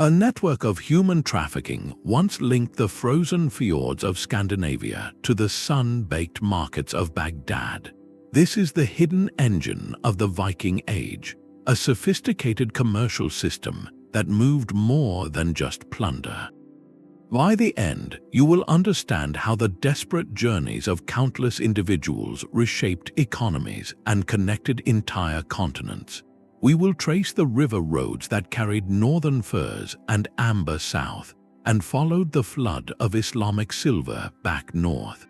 A network of human trafficking once linked the frozen fjords of Scandinavia to the sun-baked markets of Baghdad. This is the hidden engine of the Viking Age, a sophisticated commercial system that moved more than just plunder. By the end, you will understand how the desperate journeys of countless individuals reshaped economies and connected entire continents. We will trace the river roads that carried northern furs and amber south and followed the flood of Islamic silver back north.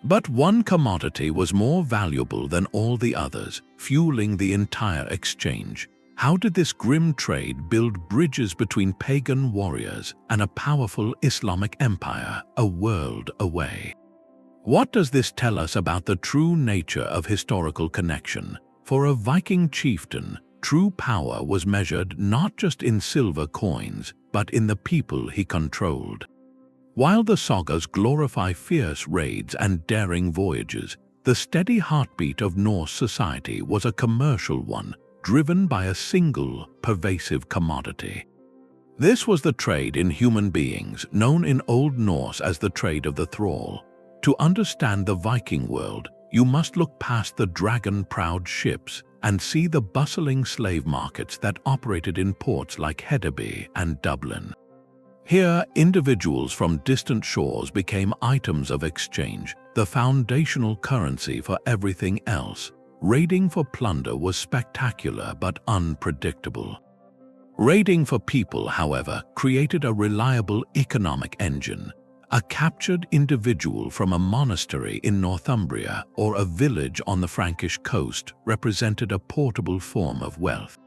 But one commodity was more valuable than all the others, fueling the entire exchange. How did this grim trade build bridges between pagan warriors and a powerful Islamic empire a world away? What does this tell us about the true nature of historical connection? For a Viking chieftain, true power was measured not just in silver coins, but in the people he controlled. While the sagas glorify fierce raids and daring voyages, the steady heartbeat of Norse society was a commercial one, driven by a single, pervasive commodity. This was the trade in human beings, known in Old Norse as the trade of the thrall. To understand the Viking world, you must look past the dragon-prowed ships and see the bustling slave markets that operated in ports like Hedeby and Dublin. Here, individuals from distant shores became items of exchange, the foundational currency for everything else. Raiding for plunder was spectacular but unpredictable. Raiding for people, however, created a reliable economic engine. A captured individual from a monastery in Northumbria or a village on the Frankish coast represented a portable form of wealth.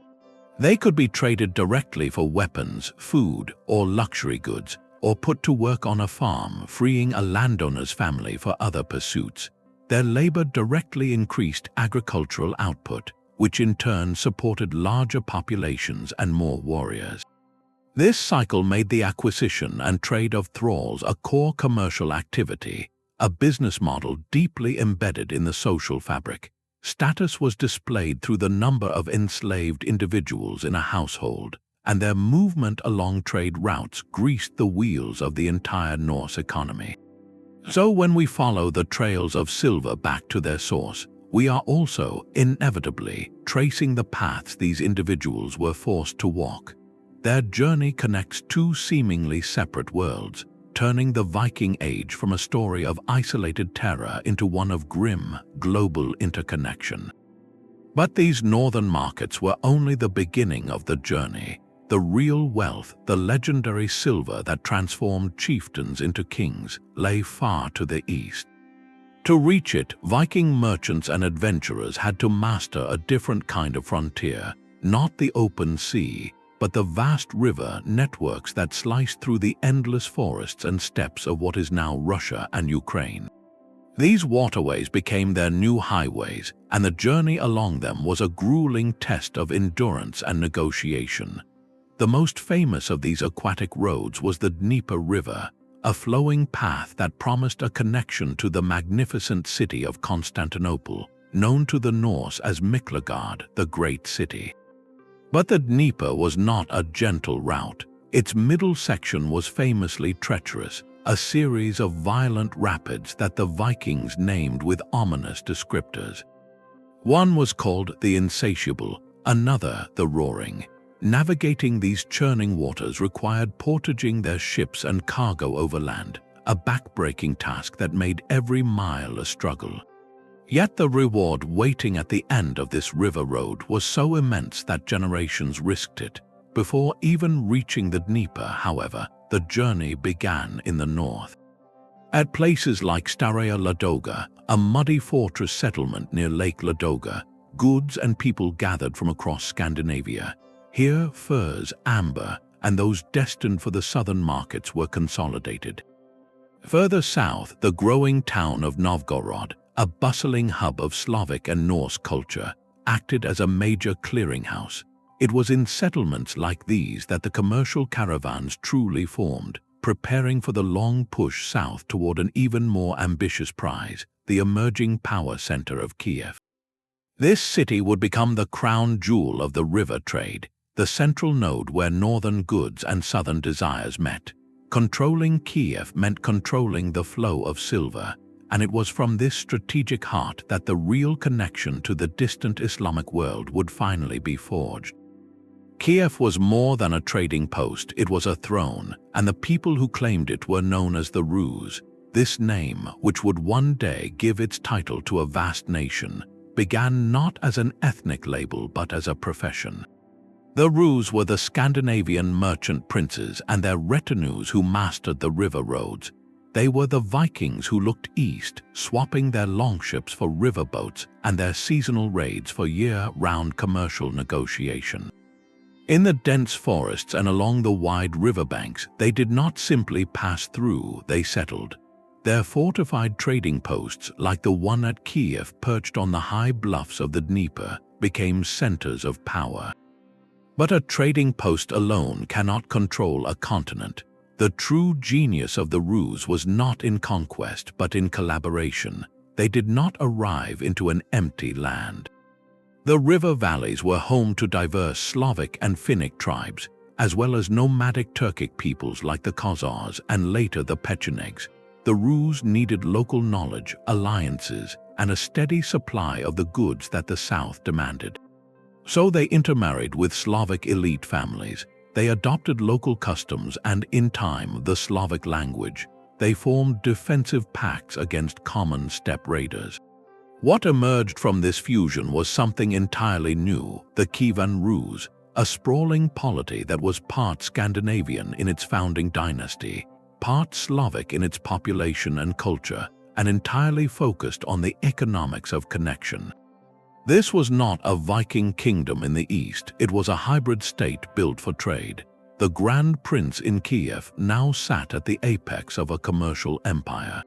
They could be traded directly for weapons, food, or luxury goods, or put to work on a farm, freeing a landowner's family for other pursuits. Their labor directly increased agricultural output, which in turn supported larger populations and more warriors. This cycle made the acquisition and trade of thralls a core commercial activity, a business model deeply embedded in the social fabric. Status was displayed through the number of enslaved individuals in a household, and their movement along trade routes greased the wheels of the entire Norse economy. So when we follow the trails of silver back to their source, we are also, inevitably, tracing the paths these individuals were forced to walk. Their journey connects two seemingly separate worlds, turning the Viking Age from a story of isolated terror into one of grim, global interconnection. But these northern markets were only the beginning of the journey. The real wealth, the legendary silver that transformed chieftains into kings, lay far to the east. To reach it, Viking merchants and adventurers had to master a different kind of frontier, not the open sea, but the vast river networks that sliced through the endless forests and steppes of what is now Russia and Ukraine. These waterways became their new highways, and the journey along them was a grueling test of endurance and negotiation. The most famous of these aquatic roads was the Dnieper River, a flowing path that promised a connection to the magnificent city of Constantinople, known to the Norse as Miklagard, the Great City. But the Dnieper was not a gentle route. Its middle section was famously treacherous, a series of violent rapids that the Vikings named with ominous descriptors. One was called the Insatiable, another the Roaring. Navigating these churning waters required portaging their ships and cargo overland, a backbreaking task that made every mile a struggle. Yet the reward waiting at the end of this river road was so immense that generations risked it. Before even reaching the Dnieper, however, the journey began in the north. At places like Staraya Ladoga, a muddy fortress settlement near Lake Ladoga, goods and people gathered from across Scandinavia. Here, furs, amber, and those destined for the southern markets were consolidated. Further south, the growing town of Novgorod, a bustling hub of Slavic and Norse culture, acted as a major clearinghouse. It was in settlements like these that the commercial caravans truly formed, preparing for the long push south toward an even more ambitious prize, the emerging power center of Kiev. This city would become the crown jewel of the river trade, the central node where northern goods and southern desires met. Controlling Kiev meant controlling the flow of silver, and it was from this strategic heart that the real connection to the distant Islamic world would finally be forged. Kiev was more than a trading post, it was a throne, and the people who claimed it were known as the Rus. This name, which would one day give its title to a vast nation, began not as an ethnic label but as a profession. The Rus were the Scandinavian merchant princes and their retinues who mastered the river roads. They were the Vikings who looked east, swapping their longships for riverboats and their seasonal raids for year-round commercial negotiation. In the dense forests and along the wide riverbanks, they did not simply pass through, they settled. Their fortified trading posts, like the one at Kiev perched on the high bluffs of the Dnieper, became centers of power. But a trading post alone cannot control a continent. The true genius of the Rus was not in conquest but in collaboration. They did not arrive into an empty land. The river valleys were home to diverse Slavic and Finnic tribes, as well as nomadic Turkic peoples like the Khazars and later the Pechenegs. The Rus needed local knowledge, alliances, and a steady supply of the goods that the south demanded. So they intermarried with Slavic elite families. They adopted local customs and, in time, the Slavic language. They formed defensive pacts against common steppe raiders. What emerged from this fusion was something entirely new, the Kievan Rus, a sprawling polity that was part Scandinavian in its founding dynasty, part Slavic in its population and culture, and entirely focused on the economics of connection. This was not a Viking kingdom in the east, it was a hybrid state built for trade. The Grand Prince in Kiev now sat at the apex of a commercial empire.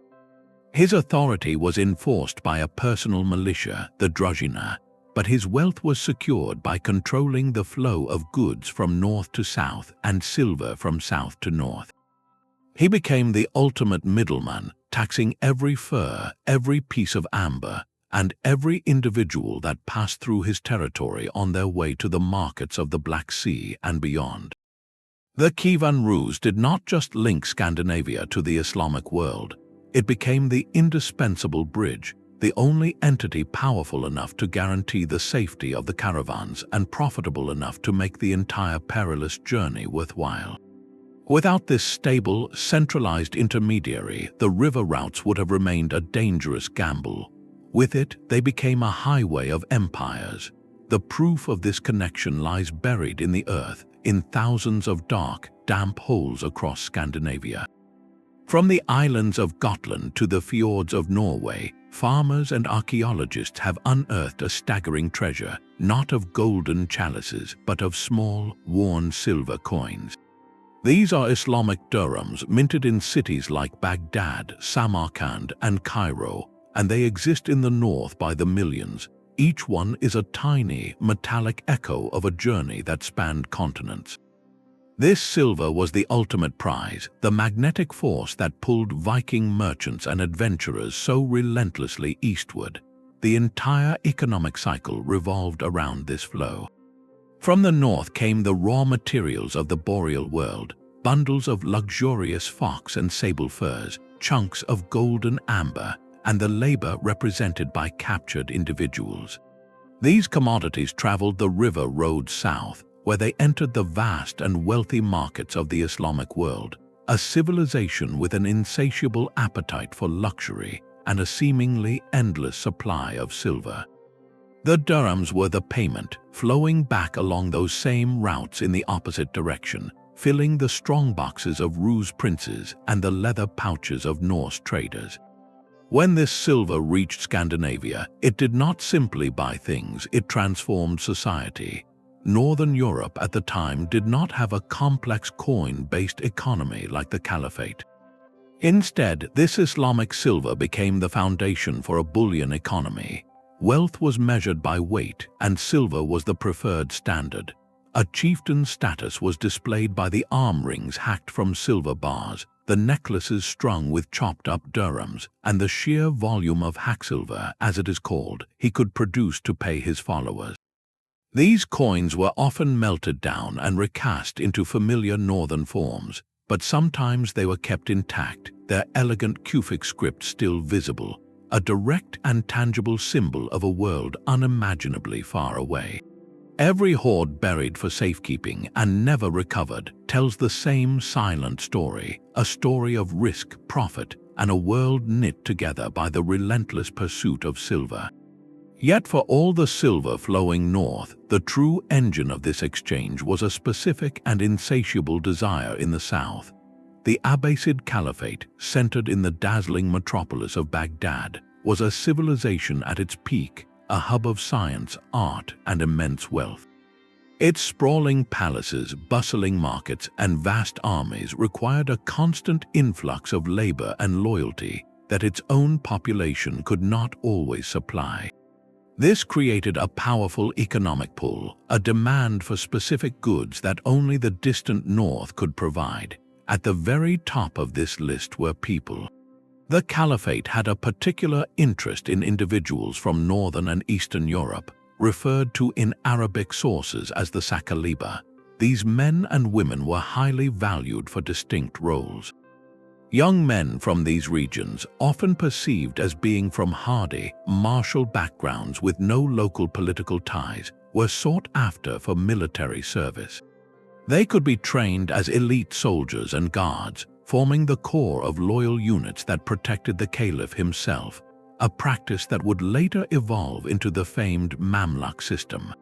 His authority was enforced by a personal militia, the Druzhina, but his wealth was secured by controlling the flow of goods from north to south and silver from south to north. He became the ultimate middleman, taxing every fur, every piece of amber, and every individual that passed through his territory on their way to the markets of the Black Sea and beyond. The Kievan Rus did not just link Scandinavia to the Islamic world. It became the indispensable bridge, the only entity powerful enough to guarantee the safety of the caravans and profitable enough to make the entire perilous journey worthwhile. Without this stable, centralized intermediary, the river routes would have remained a dangerous gamble. With it, they became a highway of empires. The proof of this connection lies buried in the earth, in thousands of dark, damp holes across Scandinavia. From the islands of Gotland to the fjords of Norway, farmers and archaeologists have unearthed a staggering treasure, not of golden chalices, but of small, worn silver coins. These are Islamic dirhams minted in cities like Baghdad, Samarkand, and Cairo, and they exist in the north by the millions. Each one is a tiny, metallic echo of a journey that spanned continents. This silver was the ultimate prize, the magnetic force that pulled Viking merchants and adventurers so relentlessly eastward. The entire economic cycle revolved around this flow. From the north came the raw materials of the boreal world, bundles of luxurious fox and sable furs, chunks of golden amber, and the labor represented by captured individuals. These commodities traveled the river road south, where they entered the vast and wealthy markets of the Islamic world, a civilization with an insatiable appetite for luxury and a seemingly endless supply of silver. The dirhams were the payment, flowing back along those same routes in the opposite direction, filling the strongboxes of Rus princes and the leather pouches of Norse traders. When this silver reached Scandinavia, it did not simply buy things, it transformed society. Northern Europe at the time did not have a complex coin-based economy like the Caliphate. Instead, this Islamic silver became the foundation for a bullion economy. Wealth was measured by weight, and silver was the preferred standard. A chieftain's status was displayed by the arm rings hacked from silver bars, the necklaces strung with chopped-up dirhams, and the sheer volume of hacksilver, as it is called, he could produce to pay his followers. These coins were often melted down and recast into familiar northern forms, but sometimes they were kept intact, their elegant Kufic script still visible, a direct and tangible symbol of a world unimaginably far away. Every hoard buried for safekeeping and never recovered tells the same silent story, a story of risk, profit, and a world knit together by the relentless pursuit of silver. Yet for all the silver flowing north, the true engine of this exchange was a specific and insatiable desire in the south. The Abbasid Caliphate, centered in the dazzling metropolis of Baghdad, was a civilization at its peak, a hub of science, art, and immense wealth. Its sprawling palaces, bustling markets, and vast armies required a constant influx of labor and loyalty that its own population could not always supply. This created a powerful economic pull, a demand for specific goods that only the distant north could provide. At the very top of this list were people. The Caliphate had a particular interest in individuals from northern and eastern Europe, referred to in Arabic sources as the Saqaliba. These men and women were highly valued for distinct roles. Young men from these regions, often perceived as being from hardy, martial backgrounds with no local political ties, were sought after for military service. They could be trained as elite soldiers and guards, forming the core of loyal units that protected the Caliph himself, a practice that would later evolve into the famed Mamluk system.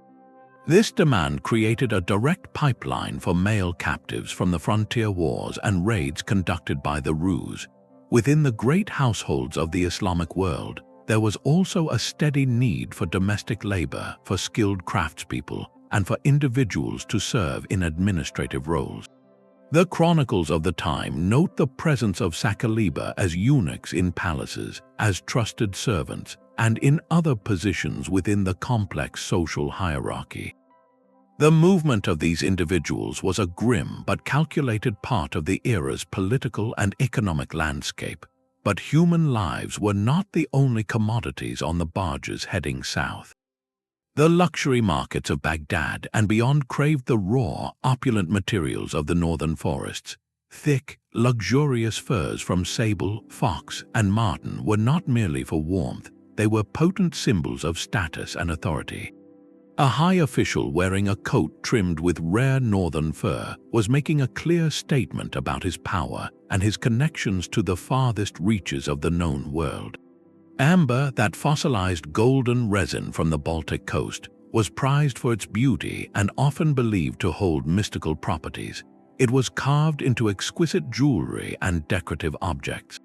This demand created a direct pipeline for male captives from the frontier wars and raids conducted by the Rus. Within the great households of the Islamic world, there was also a steady need for domestic labor, for skilled craftspeople, and for individuals to serve in administrative roles. The chronicles of the time note the presence of Saqaliba as eunuchs in palaces, as trusted servants, and in other positions within the complex social hierarchy. The movement of these individuals was a grim but calculated part of the era's political and economic landscape, but human lives were not the only commodities on the barges heading south. The luxury markets of Baghdad and beyond craved the raw, opulent materials of the northern forests. Thick, luxurious furs from sable, fox, and marten were not merely for warmth, they were potent symbols of status and authority. A high official wearing a coat trimmed with rare northern fur was making a clear statement about his power and his connections to the farthest reaches of the known world. Amber, that fossilized golden resin from the Baltic coast, was prized for its beauty and often believed to hold mystical properties. It was carved into exquisite jewelry and decorative objects.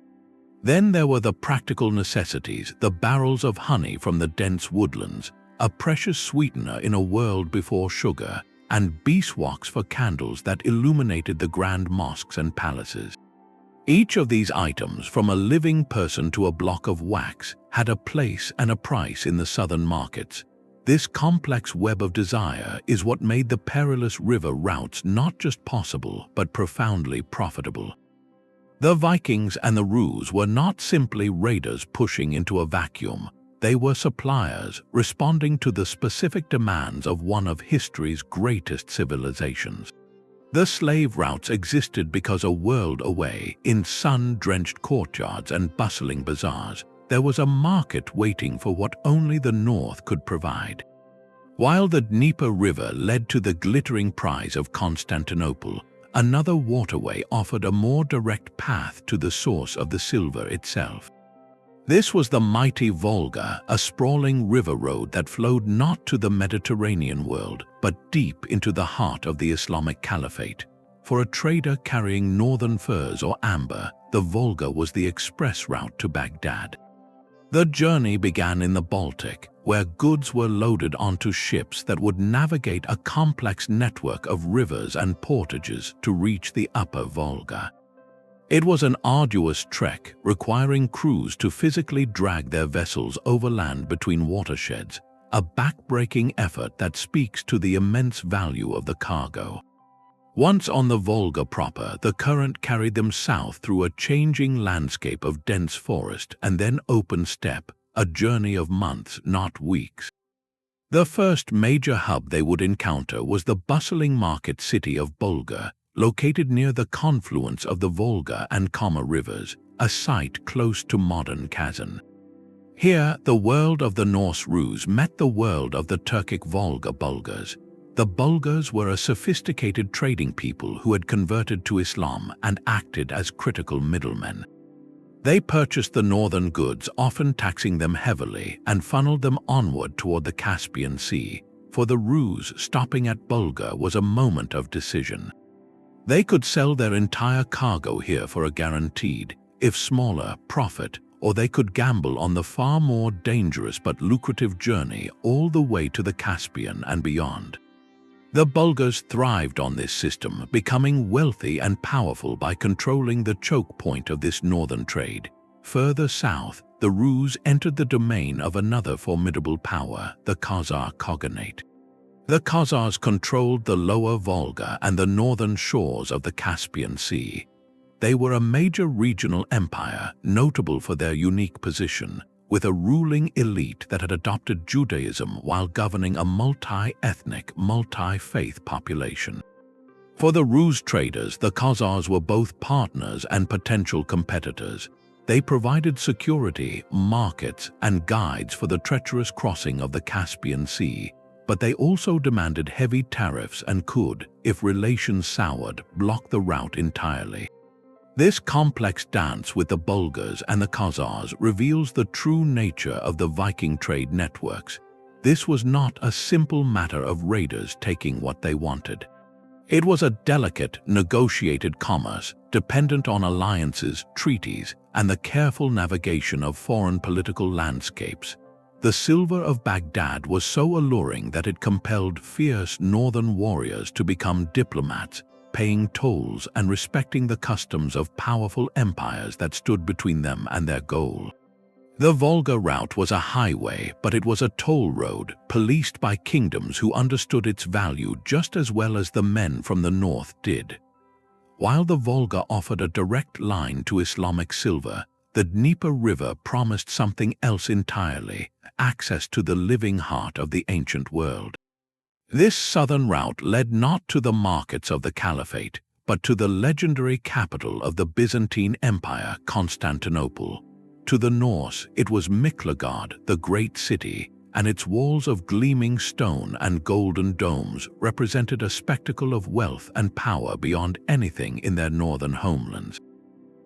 Then there were the practical necessities, the barrels of honey from the dense woodlands, a precious sweetener in a world before sugar, and beeswax for candles that illuminated the grand mosques and palaces. Each of these items, from a living person to a block of wax, had a place and a price in the southern markets. This complex web of desire is what made the perilous river routes not just possible but profoundly profitable. The Vikings and the Rus were not simply raiders pushing into a vacuum. They were suppliers, responding to the specific demands of one of history's greatest civilizations. The slave routes existed because a world away, in sun-drenched courtyards and bustling bazaars, there was a market waiting for what only the north could provide. While the Dnieper River led to the glittering prize of Constantinople, another waterway offered a more direct path to the source of the silver itself. This was the mighty Volga, a sprawling river road that flowed not to the Mediterranean world, but deep into the heart of the Islamic Caliphate. For a trader carrying northern furs or amber, the Volga was the express route to Baghdad. The journey began in the Baltic, where goods were loaded onto ships that would navigate a complex network of rivers and portages to reach the upper Volga. It was an arduous trek, requiring crews to physically drag their vessels overland between watersheds, a back-breaking effort that speaks to the immense value of the cargo. Once on the Volga proper, the current carried them south through a changing landscape of dense forest and then open steppe, a journey of months, not weeks. The first major hub they would encounter was the bustling market city of Bulgar, located near the confluence of the Volga and Kama rivers, a site close to modern Kazan. Here, the world of the Norse Rus met the world of the Turkic Volga Bulgars. The Bulgars were a sophisticated trading people who had converted to Islam and acted as critical middlemen. They purchased the northern goods, often taxing them heavily, and funneled them onward toward the Caspian Sea. For the Rus, stopping at Bulgar was a moment of decision. They could sell their entire cargo here for a guaranteed, if smaller, profit, or they could gamble on the far more dangerous but lucrative journey all the way to the Caspian and beyond. The Bulgars thrived on this system, becoming wealthy and powerful by controlling the choke point of this northern trade. Further south, the Rus entered the domain of another formidable power, the Khazar Khaganate. The Khazars controlled the lower Volga and the northern shores of the Caspian Sea. They were a major regional empire, notable for their unique position, with a ruling elite that had adopted Judaism while governing a multi-ethnic, multi-faith population. For the Rus traders, the Khazars were both partners and potential competitors. They provided security, markets, and guides for the treacherous crossing of the Caspian Sea, but they also demanded heavy tariffs and could, if relations soured, block the route entirely. This complex dance with the Bulgars and the Khazars reveals the true nature of the Viking trade networks. This was not a simple matter of raiders taking what they wanted. It was a delicate, negotiated commerce, dependent on alliances, treaties, and the careful navigation of foreign political landscapes. The silver of Baghdad was so alluring that it compelled fierce northern warriors to become diplomats, paying tolls and respecting the customs of powerful empires that stood between them and their goal. The Volga route was a highway, but it was a toll road, policed by kingdoms who understood its value just as well as the men from the north did. While the Volga offered a direct line to Islamic silver, the Dnieper River promised something else entirely: access to the living heart of the ancient world. This southern route led not to the markets of the Caliphate, but to the legendary capital of the Byzantine Empire, Constantinople. To the Norse, it was Miklagard, the great city, and its walls of gleaming stone and golden domes represented a spectacle of wealth and power beyond anything in their northern homelands.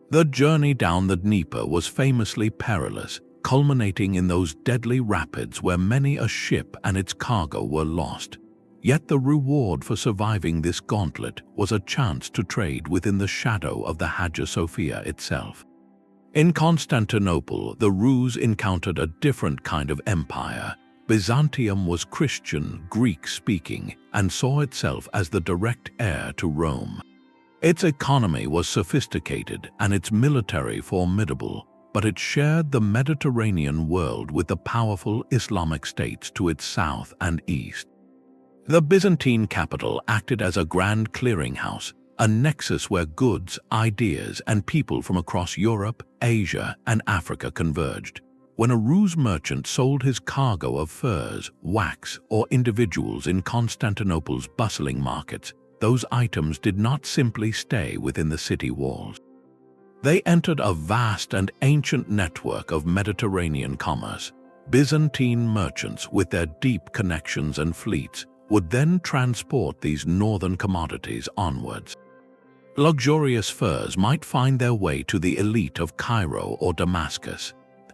The journey down the Dnieper was famously perilous, culminating in those deadly rapids where many a ship and its cargo were lost. Yet the reward for surviving this gauntlet was a chance to trade within the shadow of the Hagia Sophia itself. In Constantinople, the Rus encountered a different kind of empire. Byzantium was Christian, Greek-speaking, and saw itself as the direct heir to Rome. Its economy was sophisticated and its military formidable, but it shared the Mediterranean world with the powerful Islamic states to its south and east. The Byzantine capital acted as a grand clearinghouse, a nexus where goods, ideas, and people from across Europe, Asia, and Africa converged. When a Rus merchant sold his cargo of furs, wax, or individuals in Constantinople's bustling markets, those items did not simply stay within the city walls. They entered a vast and ancient network of Mediterranean commerce. Byzantine merchants, with their deep connections and fleets, would then transport these northern commodities onwards. Luxurious furs might find their way to the elite of Cairo or Damascus.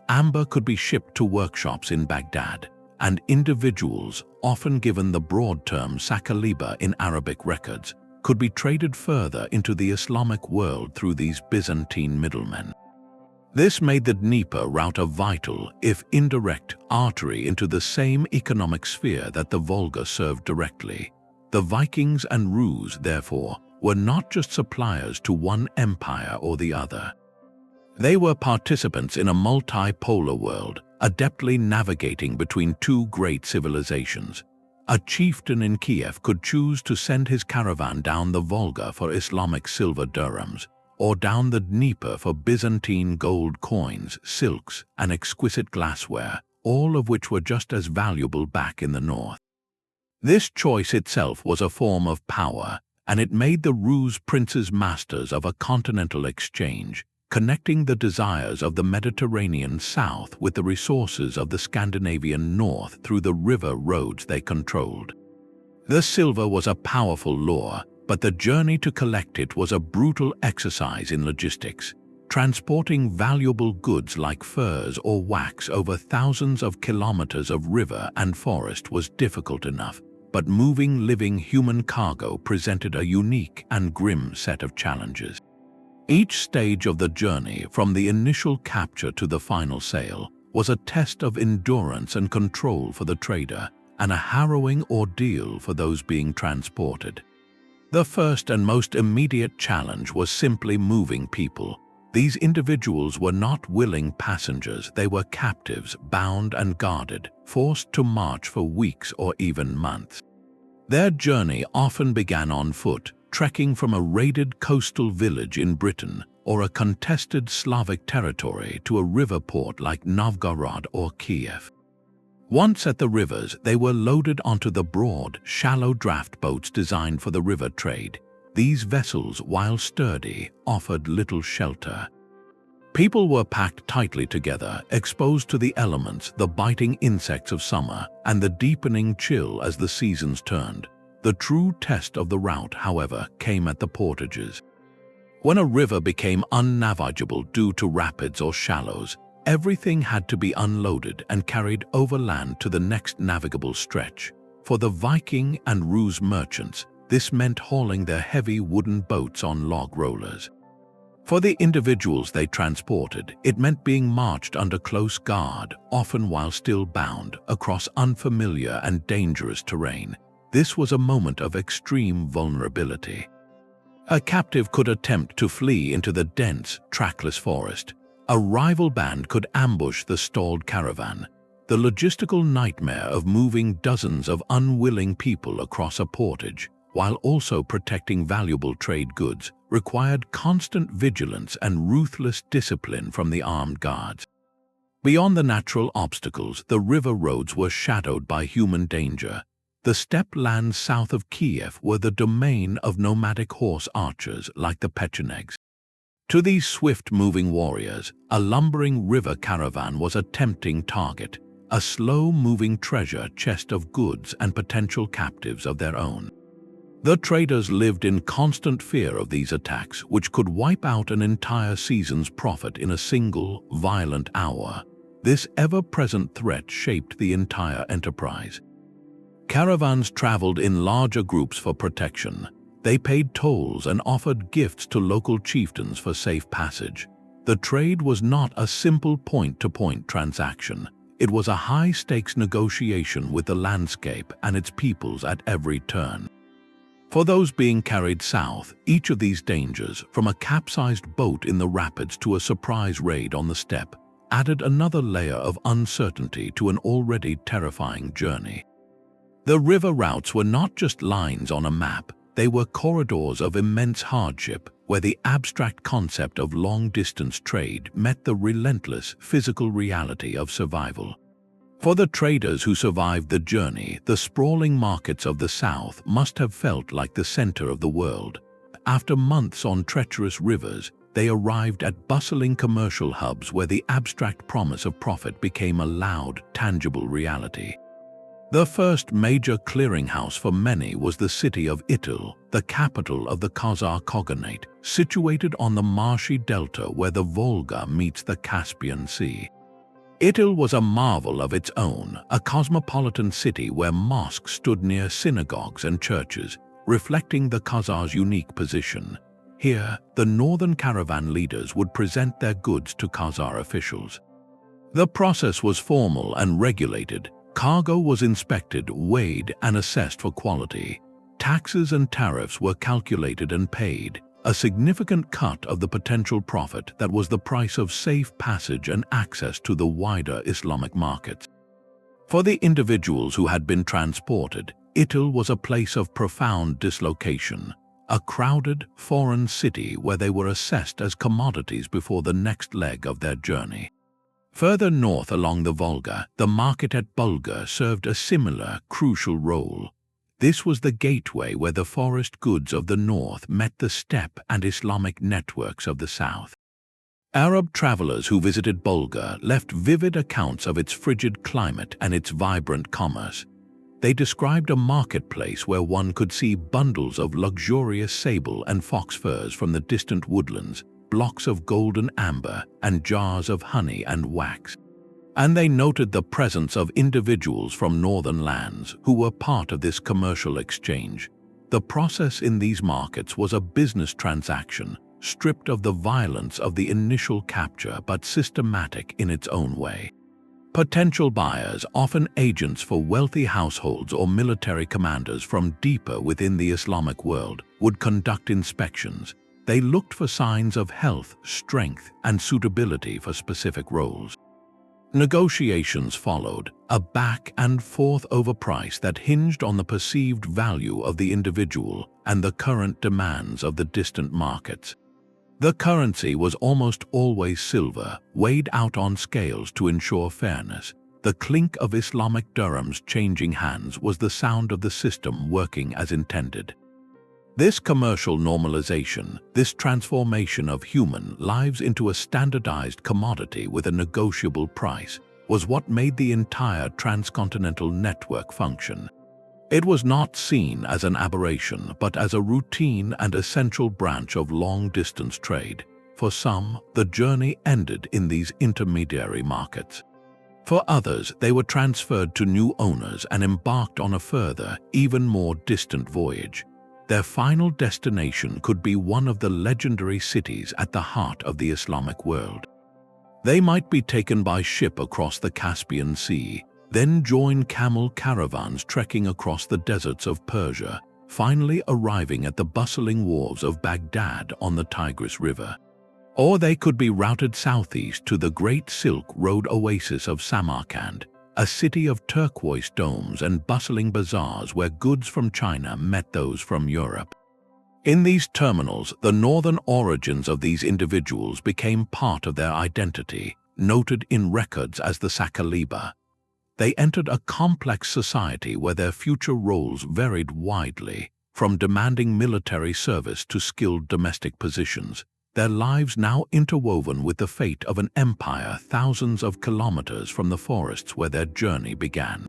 Amber could be shipped to workshops in Baghdad, and individuals, often given the broad term Saqaliba in Arabic records, could be traded further into the Islamic world through these Byzantine middlemen. This made the Dnieper route a vital, if indirect, artery into the same economic sphere that the Volga served directly. The Vikings and Rus, therefore, were not just suppliers to one empire or the other. They were participants in a multipolar world, adeptly navigating between two great civilizations. A chieftain in Kiev could choose to send his caravan down the Volga for Islamic silver dirhams, or down the Dnieper for Byzantine gold coins, silks, and exquisite glassware, all of which were just as valuable back in the north. This choice itself was a form of power, and it made the Rus princes masters of a continental exchange, connecting the desires of the Mediterranean south with the resources of the Scandinavian north through the river roads they controlled. The silver was a powerful lure, but the journey to collect it was a brutal exercise in logistics. Transporting valuable goods like furs or wax over thousands of kilometers of river and forest was difficult enough, but moving living human cargo presented a unique and grim set of challenges. Each stage of the journey, from the initial capture to the final sale, was a test of endurance and control for the trader, and a harrowing ordeal for those being transported. The first and most immediate challenge was simply moving people. These individuals were not willing passengers, they were captives, bound and guarded, forced to march for weeks or even months. Their journey often began on foot, trekking from a raided coastal village in Britain or a contested Slavic territory to a river port like Novgorod or Kiev. Once at the rivers, they were loaded onto the broad, shallow draft boats designed for the river trade. These vessels, while sturdy, offered little shelter. People were packed tightly together, exposed to the elements, the biting insects of summer, and the deepening chill as the seasons turned. The true test of the route, however, came at the portages. When a river became unnavigable due to rapids or shallows, everything had to be unloaded and carried overland to the next navigable stretch. For the Viking and Rus merchants, this meant hauling their heavy wooden boats on log rollers. For the individuals they transported, it meant being marched under close guard, often while still bound, across unfamiliar and dangerous terrain. This was a moment of extreme vulnerability. A captive could attempt to flee into the dense, trackless forest. A rival band could ambush the stalled caravan. The logistical nightmare of moving dozens of unwilling people across a portage, while also protecting valuable trade goods, required constant vigilance and ruthless discipline from the armed guards. Beyond the natural obstacles, the river roads were shadowed by human danger. The steppe lands south of Kiev were the domain of nomadic horse archers like the pechenegs. To these swift-moving warriors, a lumbering river caravan was a tempting target, a slow-moving treasure chest of goods and potential captives of their own. The traders lived in constant fear of these attacks, which could wipe out an entire season's profit in a single, violent hour. This ever-present threat shaped the entire enterprise. Caravans traveled in larger groups for protection. They paid tolls and offered gifts to local chieftains for safe passage. The trade was not a simple point-to-point transaction. It was a high-stakes negotiation with the landscape and its peoples at every turn. For those being carried south, each of these dangers, from a capsized boat in the rapids to a surprise raid on the steppe, added another layer of uncertainty to an already terrifying journey. The river routes were not just lines on a map. They were corridors of immense hardship, where the abstract concept of long-distance trade met the relentless physical reality of survival. For the traders who survived the journey, the sprawling markets of the south must have felt like the center of the world. After months on treacherous rivers, they arrived at bustling commercial hubs where the abstract promise of profit became a loud, tangible reality. The first major clearinghouse for many was the city of Itil, the capital of the Khazar Khaganate, situated on the marshy delta where the Volga meets the Caspian Sea. Itil was a marvel of its own, a cosmopolitan city where mosques stood near synagogues and churches, reflecting the Khazars' unique position. Here, the northern caravan leaders would present their goods to Khazar officials. The process was formal and regulated. Cargo was inspected, weighed, and assessed for quality. Taxes and tariffs were calculated and paid, a significant cut of the potential profit that was the price of safe passage and access to the wider Islamic markets. For the individuals who had been transported, Itil was a place of profound dislocation, a crowded, foreign city where they were assessed as commodities before the next leg of their journey. Further north along the Volga, the market at Bulgar served a similar, crucial role. This was the gateway where the forest goods of the north met the steppe and Islamic networks of the south. Arab travelers who visited Bulgar left vivid accounts of its frigid climate and its vibrant commerce. They described a marketplace where one could see bundles of luxurious sable and fox furs from the distant woodlands, blocks of golden amber, and jars of honey and wax. And they noted the presence of individuals from northern lands who were part of this commercial exchange. The process in these markets was a business transaction, stripped of the violence of the initial capture but systematic in its own way. Potential buyers, often agents for wealthy households or military commanders from deeper within the Islamic world, would conduct inspections. They looked for signs of health, strength, and suitability for specific roles. Negotiations followed, a back and forth over price that hinged on the perceived value of the individual and the current demands of the distant markets. The currency was almost always silver, weighed out on scales to ensure fairness. The clink of Islamic dirhams changing hands was the sound of the system working as intended. This commercial normalization, this transformation of human lives into a standardized commodity with a negotiable price, was what made the entire transcontinental network function. It was not seen as an aberration, but as a routine and essential branch of long-distance trade. For some, the journey ended in these intermediary markets. For others, they were transferred to new owners and embarked on a further, even more distant voyage. Their final destination could be one of the legendary cities at the heart of the Islamic world. They might be taken by ship across the Caspian Sea, then join camel caravans trekking across the deserts of Persia, finally arriving at the bustling wharves of Baghdad on the Tigris River. Or they could be routed southeast to the Great Silk Road oasis of Samarkand, a city of turquoise domes and bustling bazaars where goods from China met those from Europe. In these terminals, the northern origins of these individuals became part of their identity, noted in records as the Saqaliba. They entered a complex society where their future roles varied widely, from demanding military service to skilled domestic positions, their lives now interwoven with the fate of an empire thousands of kilometers from the forests where their journey began.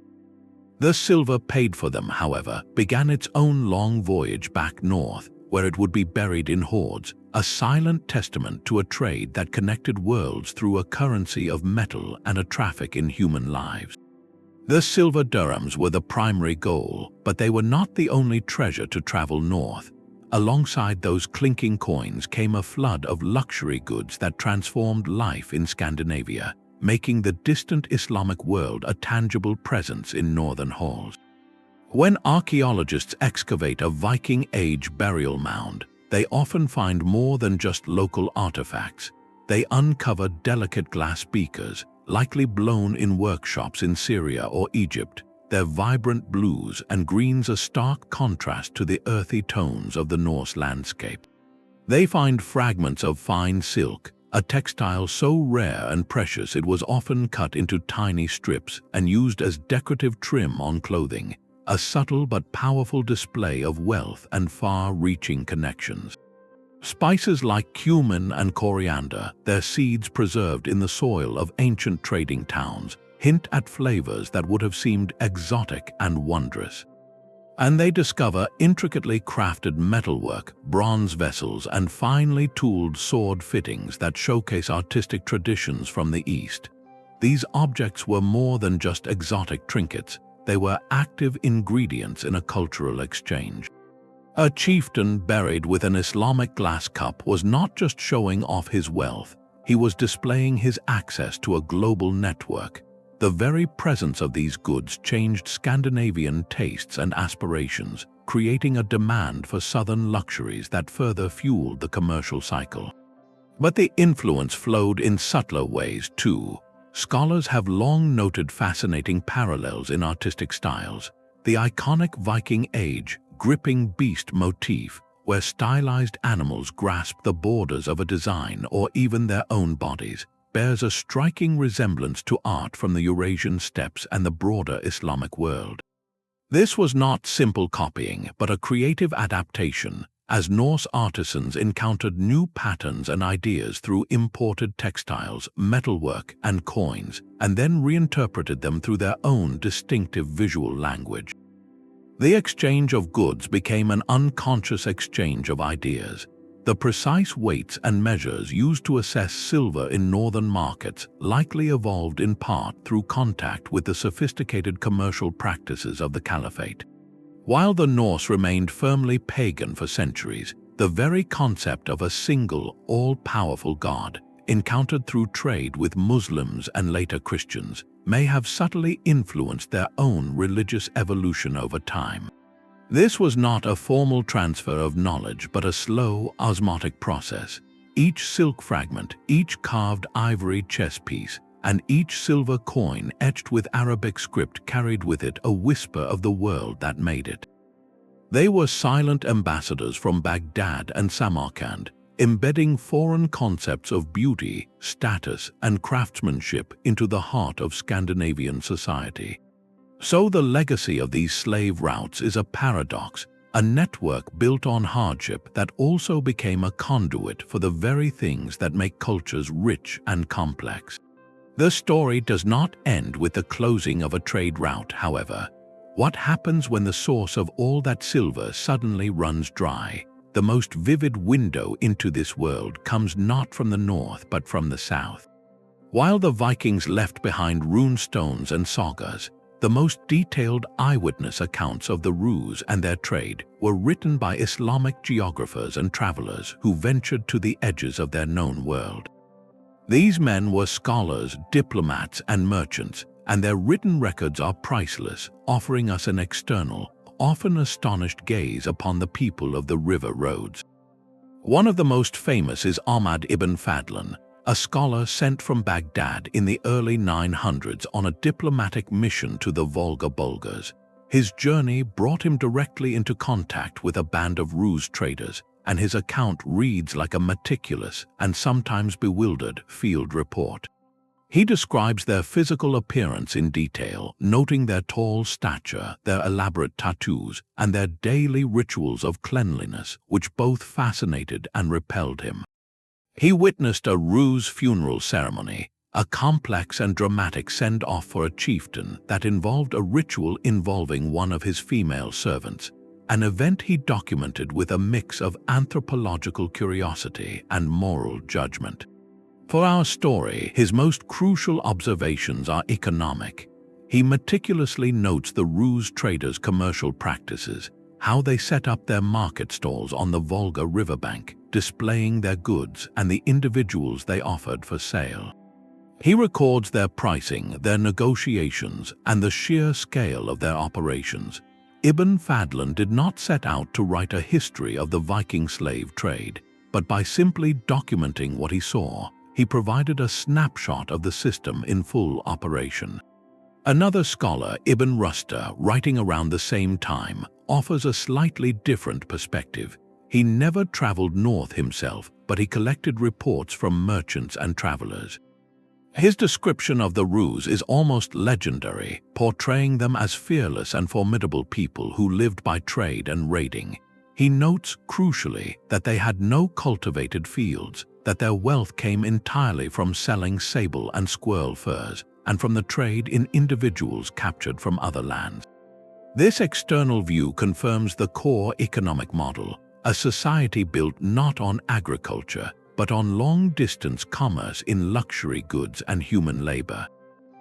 The silver paid for them, however, began its own long voyage back north, where it would be buried in hoards, a silent testament to a trade that connected worlds through a currency of metal and a traffic in human lives. The silver dirhams were the primary goal, but they were not the only treasure to travel north. Alongside those clinking coins came a flood of luxury goods that transformed life in Scandinavia, making the distant Islamic world a tangible presence in northern halls. When archaeologists excavate a Viking Age burial mound, they often find more than just local artifacts. They uncover delicate glass beakers, likely blown in workshops in Syria or Egypt, their vibrant blues and greens a stark contrast to the earthy tones of the Norse landscape. They find fragments of fine silk, a textile so rare and precious it was often cut into tiny strips and used as decorative trim on clothing, a subtle but powerful display of wealth and far-reaching connections. Spices like cumin and coriander, their seeds preserved in the soil of ancient trading towns, hint at flavors that would have seemed exotic and wondrous. And they discover intricately crafted metalwork, bronze vessels, and finely tooled sword fittings that showcase artistic traditions from the East. These objects were more than just exotic trinkets, they were active ingredients in a cultural exchange. A chieftain buried with an Islamic glass cup was not just showing off his wealth, he was displaying his access to a global network. The very presence of these goods changed Scandinavian tastes and aspirations, creating a demand for southern luxuries that further fueled the commercial cycle. But the influence flowed in subtler ways too. Scholars have long noted fascinating parallels in artistic styles. The iconic Viking Age, gripping beast motif, where stylized animals grasped the borders of a design or even their own bodies, bears a striking resemblance to art from the Eurasian steppes and the broader Islamic world. This was not simple copying, but a creative adaptation, as Norse artisans encountered new patterns and ideas through imported textiles, metalwork, and coins, and then reinterpreted them through their own distinctive visual language. The exchange of goods became an unconscious exchange of ideas. The precise weights and measures used to assess silver in northern markets likely evolved in part through contact with the sophisticated commercial practices of the Caliphate. While the Norse remained firmly pagan for centuries, the very concept of a single, all-powerful god, encountered through trade with Muslims and later Christians, may have subtly influenced their own religious evolution over time. This was not a formal transfer of knowledge but a slow, osmotic process. Each silk fragment, each carved ivory chess piece, and each silver coin etched with Arabic script carried with it a whisper of the world that made it. They were silent ambassadors from Baghdad and Samarkand, embedding foreign concepts of beauty, status, and craftsmanship into the heart of Scandinavian society. So the legacy of these slave routes is a paradox, a network built on hardship that also became a conduit for the very things that make cultures rich and complex. The story does not end with the closing of a trade route, however. What happens when the source of all that silver suddenly runs dry? The most vivid window into this world comes not from the north but from the south. While the Vikings left behind rune stones and sagas, the most detailed eyewitness accounts of the ruse and their trade were written by Islamic geographers and travelers who ventured to the edges of their known world. These men were scholars, diplomats, and merchants, and their written records are priceless, offering us an external, often astonished gaze upon the people of the river roads. One of the most famous is Ahmad ibn Fadlan, a scholar sent from Baghdad in the early 900s on a diplomatic mission to the Volga Bulgars. His journey brought him directly into contact with a band of ruse traders, and his account reads like a meticulous and sometimes bewildered field report. He describes their physical appearance in detail, noting their tall stature, their elaborate tattoos, and their daily rituals of cleanliness, which both fascinated and repelled him. He witnessed a ruse funeral ceremony, a complex and dramatic send-off for a chieftain that involved a ritual involving one of his female servants, an event he documented with a mix of anthropological curiosity and moral judgment. For our story, his most crucial observations are economic. He meticulously notes the ruse traders' commercial practices, how they set up their market stalls on the Volga riverbank, displaying their goods and the individuals they offered for sale. He records their pricing, their negotiations, and the sheer scale of their operations. Ibn Fadlan did not set out to write a history of the Viking slave trade, but by simply documenting what he saw, he provided a snapshot of the system in full operation. Another scholar, Ibn Rusta, writing around the same time, offers a slightly different perspective. He never traveled north himself, but he collected reports from merchants and travelers. His description of the ruse is almost legendary, portraying them as fearless and formidable people who lived by trade and raiding. He notes, crucially, that they had no cultivated fields, that their wealth came entirely from selling sable and squirrel furs, and from the trade in individuals captured from other lands. This external view confirms the core economic model, a society built not on agriculture, but on long-distance commerce in luxury goods and human labor.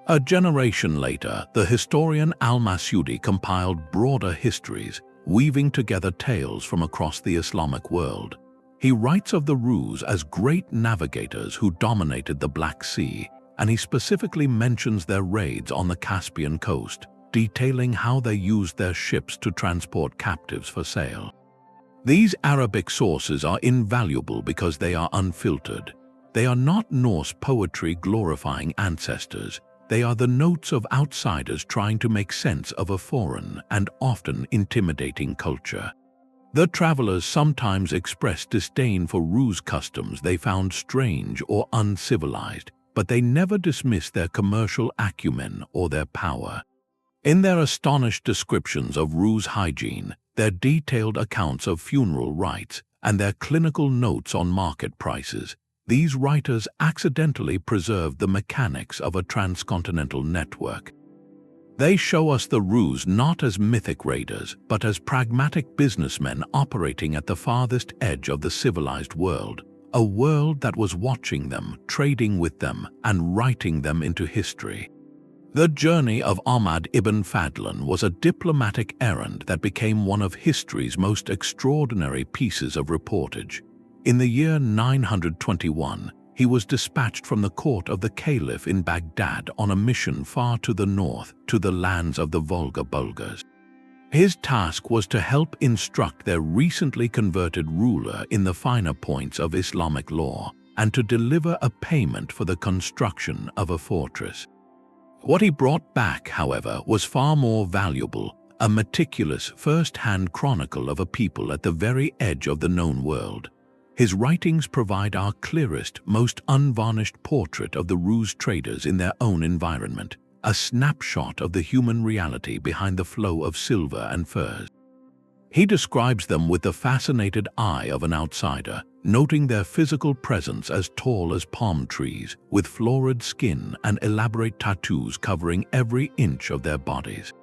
A generation later, the historian Al-Masudi compiled broader histories, weaving together tales from across the Islamic world. He writes of the ruse as great navigators who dominated the Black Sea, and he specifically mentions their raids on the Caspian coast, detailing how they used their ships to transport captives for sale. These Arabic sources are invaluable because they are unfiltered. They are not Norse poetry glorifying ancestors. They are the notes of outsiders trying to make sense of a foreign and often intimidating culture. The travelers sometimes expressed disdain for ruse customs they found strange or uncivilized, but they never dismiss their commercial acumen or their power. In their astonished descriptions of ruse hygiene, their detailed accounts of funeral rites, and their clinical notes on market prices, these writers accidentally preserved the mechanics of a transcontinental network. They show us the ruse not as mythic raiders, but as pragmatic businessmen operating at the farthest edge of the civilized world, a world that was watching them, trading with them, and writing them into history. The journey of Ahmad ibn Fadlan was a diplomatic errand that became one of history's most extraordinary pieces of reportage. In the year 921, he was dispatched from the court of the Caliph in Baghdad on a mission far to the north, to the lands of the Volga Bulgars. His task was to help instruct their recently converted ruler in the finer points of Islamic law and to deliver a payment for the construction of a fortress. What he brought back, however, was far more valuable, a meticulous first-hand chronicle of a people at the very edge of the known world. His writings provide our clearest, most unvarnished portrait of the ruse traders in their own environment, a snapshot of the human reality behind the flow of silver and furs. He describes them with the fascinated eye of an outsider, noting their physical presence as tall as palm trees, with florid skin and elaborate tattoos covering every inch of their bodies.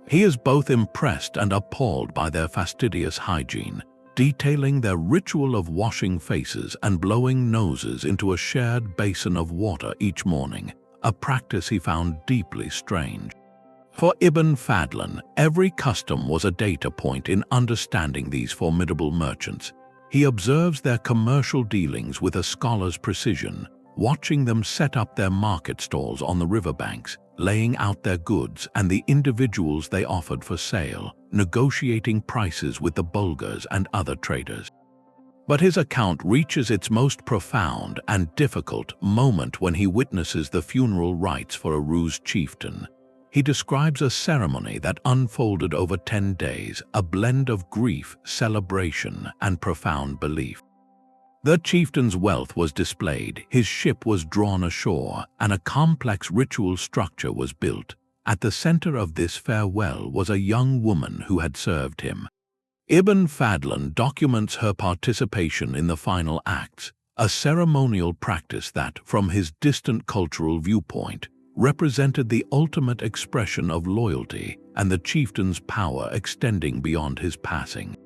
He is both impressed and appalled by their fastidious hygiene, detailing their ritual of washing faces and blowing noses into a shared basin of water each morning, a practice he found deeply strange. For Ibn Fadlan, every custom was a data point in understanding these formidable merchants. He observes their commercial dealings with a scholar's precision, watching them set up their market stalls on the riverbanks, laying out their goods and the individuals they offered for sale, negotiating prices with the Bulgars and other traders. But his account reaches its most profound and difficult moment when he witnesses the funeral rites for a ruse chieftain. He describes a ceremony that unfolded over 10 days, a blend of grief, celebration, and profound belief. The chieftain's wealth was displayed, his ship was drawn ashore, and a complex ritual structure was built. At the center of this farewell was a young woman who had served him. Ibn Fadlan documents her participation in the final acts, a ceremonial practice that, from his distant cultural viewpoint, represented the ultimate expression of loyalty and the chieftain's power extending beyond his passing.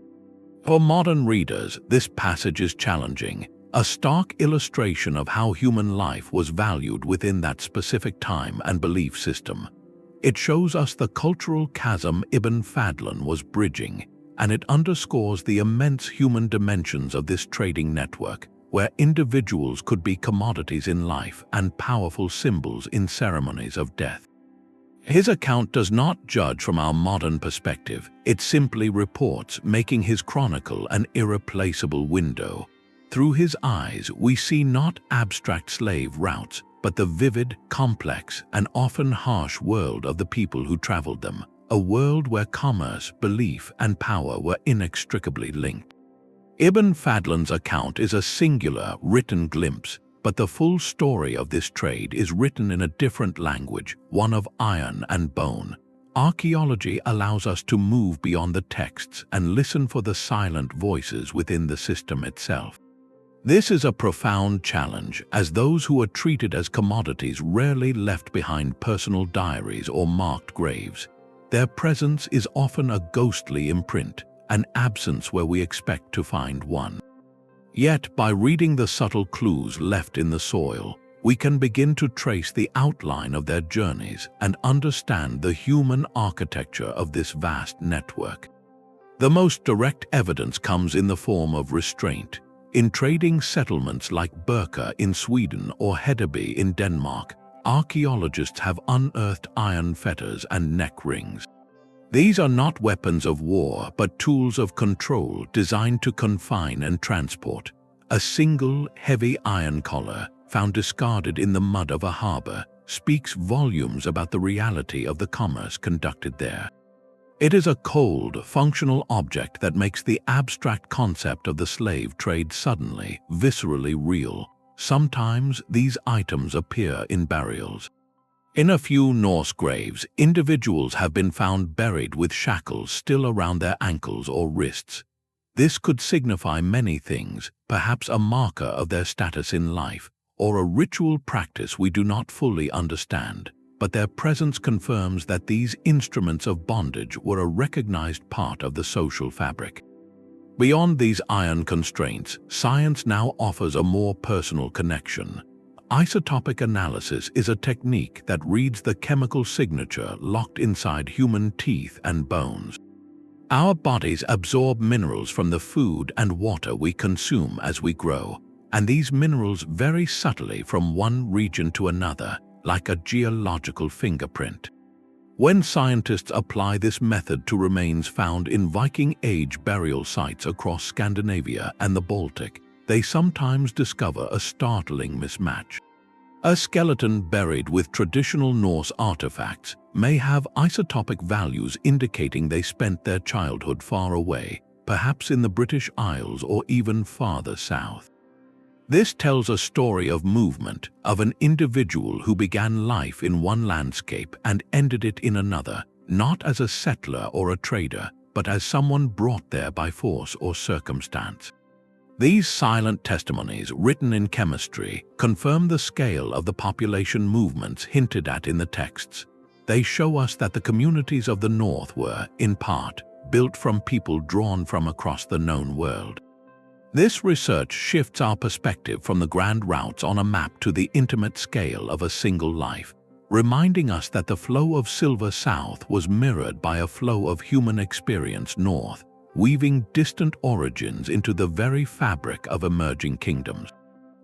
For modern readers, this passage is challenging, a stark illustration of how human life was valued within that specific time and belief system. It shows us the cultural chasm Ibn Fadlan was bridging, and it underscores the immense human dimensions of this trading network, where individuals could be commodities in life and powerful symbols in ceremonies of death. His account does not judge from our modern perspective, it simply reports, making his chronicle an irreplaceable window. Through his eyes, we see not abstract slave routes, but the vivid, complex, and often harsh world of the people who traveled them, a world where commerce, belief, and power were inextricably linked. Ibn Fadlan's account is a singular, written glimpse, but the full story of this trade is written in a different language, one of iron and bone. Archaeology allows us to move beyond the texts and listen for the silent voices within the system itself. This is a profound challenge, as those who are treated as commodities rarely left behind personal diaries or marked graves. Their presence is often a ghostly imprint, an absence where we expect to find one. Yet, by reading the subtle clues left in the soil, we can begin to trace the outline of their journeys and understand the human architecture of this vast network. The most direct evidence comes in the form of restraint. In trading settlements like Birka in Sweden or Hedeby in Denmark, archaeologists have unearthed iron fetters and neck rings. These are not weapons of war, but tools of control designed to confine and transport. A single, heavy iron collar, found discarded in the mud of a harbor, speaks volumes about the reality of the commerce conducted there. It is a cold, functional object that makes the abstract concept of the slave trade suddenly, viscerally real, Sometimes these items appear in burials. In a few Norse graves, individuals have been found buried with shackles still around their ankles or wrists. This could signify many things, perhaps a marker of their status in life, or a ritual practice we do not fully understand, but their presence confirms that these instruments of bondage were a recognized part of the social fabric. Beyond these iron constraints, science now offers a more personal connection. Isotopic analysis is a technique that reads the chemical signature locked inside human teeth and bones. Our bodies absorb minerals from the food and water we consume as we grow, and these minerals vary subtly from one region to another, like a geological fingerprint. When scientists apply this method to remains found in Viking Age burial sites across Scandinavia and the Baltic, they sometimes discover a startling mismatch. A skeleton buried with traditional Norse artifacts may have isotopic values indicating they spent their childhood far away, perhaps in the British Isles or even farther south. This tells a story of movement, of an individual who began life in one landscape and ended it in another, not as a settler or a trader, but as someone brought there by force or circumstance. These silent testimonies, written in chemistry, confirm the scale of the population movements hinted at in the texts. They show us that the communities of the North were, in part, built from people drawn from across the known world. This research shifts our perspective from the grand routes on a map to the intimate scale of a single life, reminding us that the flow of silver south was mirrored by a flow of human experience north, weaving distant origins into the very fabric of emerging kingdoms.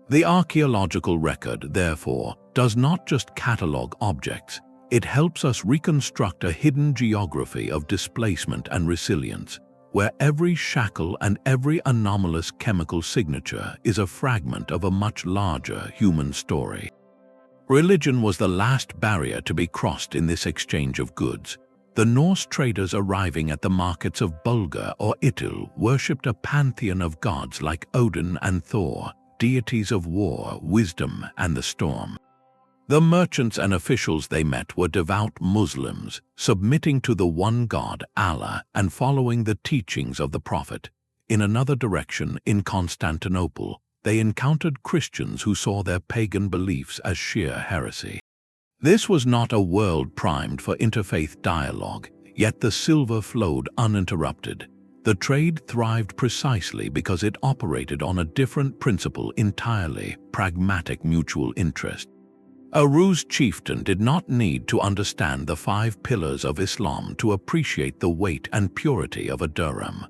The archaeological record, therefore, does not just catalogue objects, it helps us reconstruct a hidden geography of displacement and resilience, where every shackle and every anomalous chemical signature is a fragment of a much larger human story. Religion was the last barrier to be crossed in this exchange of goods. The Norse traders arriving at the markets of Bulgar or Itil worshipped a pantheon of gods like Odin and Thor, deities of war, wisdom, and the storm. The merchants and officials they met were devout Muslims, submitting to the one God, Allah, and following the teachings of the Prophet. In another direction, in Constantinople, they encountered Christians who saw their pagan beliefs as sheer heresy. This was not a world primed for interfaith dialogue, yet the silver flowed uninterrupted. The trade thrived precisely because it operated on a different principle entirely: pragmatic mutual interest. A Rus chieftain did not need to understand the 5 pillars of Islam to appreciate the weight and purity of a dirham.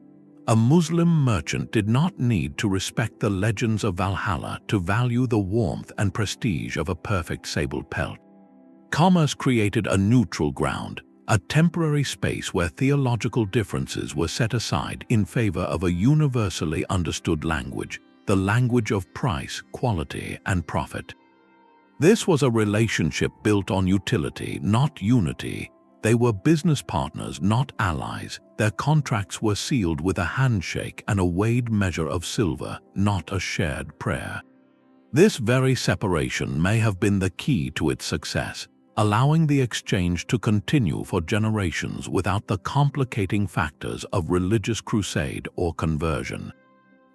A Muslim merchant did not need to respect the legends of Valhalla to value the warmth and prestige of a perfect sable pelt. Commerce created a neutral ground, a temporary space where theological differences were set aside in favor of a universally understood language, the language of price, quality, and profit. This was a relationship built on utility, not unity. They were business partners, not allies. Their contracts were sealed with a handshake and a weighed measure of silver, not a shared prayer. This very separation may have been the key to its success, allowing the exchange to continue for generations without the complicating factors of religious crusade or conversion.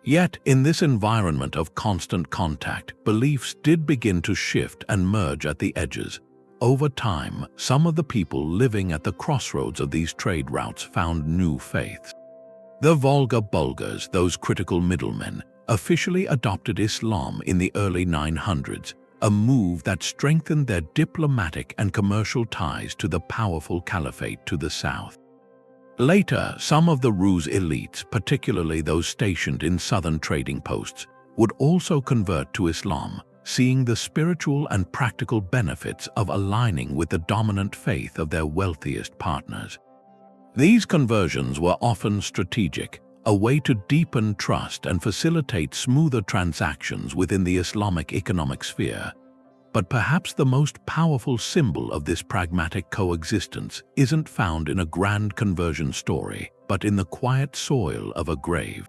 Yet, in this environment of constant contact, beliefs did begin to shift and merge at the edges. Over time, some of the people living at the crossroads of these trade routes found new faiths. The Volga Bulgars, those critical middlemen, officially adopted Islam in the early 900s, a move that strengthened their diplomatic and commercial ties to the powerful Caliphate to the south. Later, some of the Rus elites, particularly those stationed in southern trading posts, would also convert to Islam, seeing the spiritual and practical benefits of aligning with the dominant faith of their wealthiest partners. These conversions were often strategic, a way to deepen trust and facilitate smoother transactions within the Islamic economic sphere. But perhaps the most powerful symbol of this pragmatic coexistence isn't found in a grand conversion story, but in the quiet soil of a grave.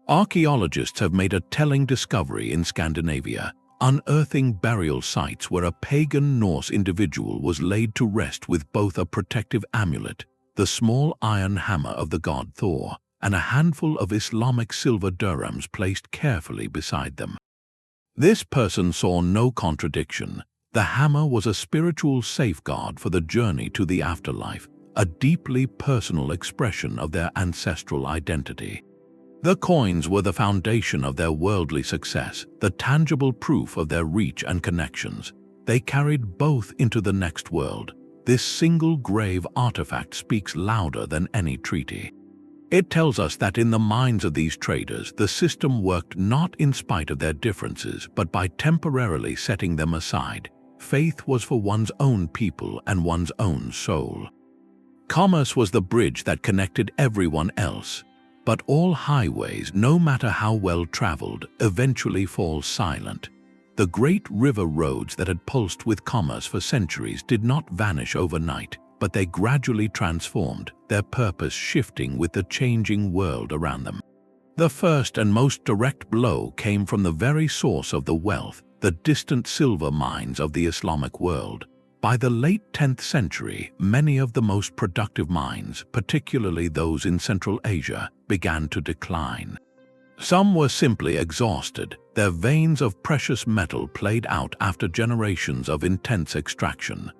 Archaeologists have made a telling discovery in Scandinavia, unearthing burial sites where a pagan Norse individual was laid to rest with both a protective amulet, the small iron hammer of the god Thor, and a handful of Islamic silver dirhams placed carefully beside them. This person saw no contradiction. The hammer was a spiritual safeguard for the journey to the afterlife, a deeply personal expression of their ancestral identity. The coins were the foundation of their worldly success, the tangible proof of their reach and connections. They carried both into the next world. This single grave artifact speaks louder than any treaty. It tells us that in the minds of these traders, the system worked not in spite of their differences, but by temporarily setting them aside. Faith was for one's own people and one's own soul. Commerce was the bridge that connected everyone else. But all highways, no matter how well traveled, eventually fall silent. The great river roads that had pulsed with commerce for centuries did not vanish overnight, but they gradually transformed, their purpose shifting with the changing world around them. The first and most direct blow came from the very source of the wealth, the distant silver mines of the Islamic world. By the late 10th century, many of the most productive mines, particularly those in Central Asia, began to decline. Some were simply exhausted, their veins of precious metal played out after generations of intense extraction.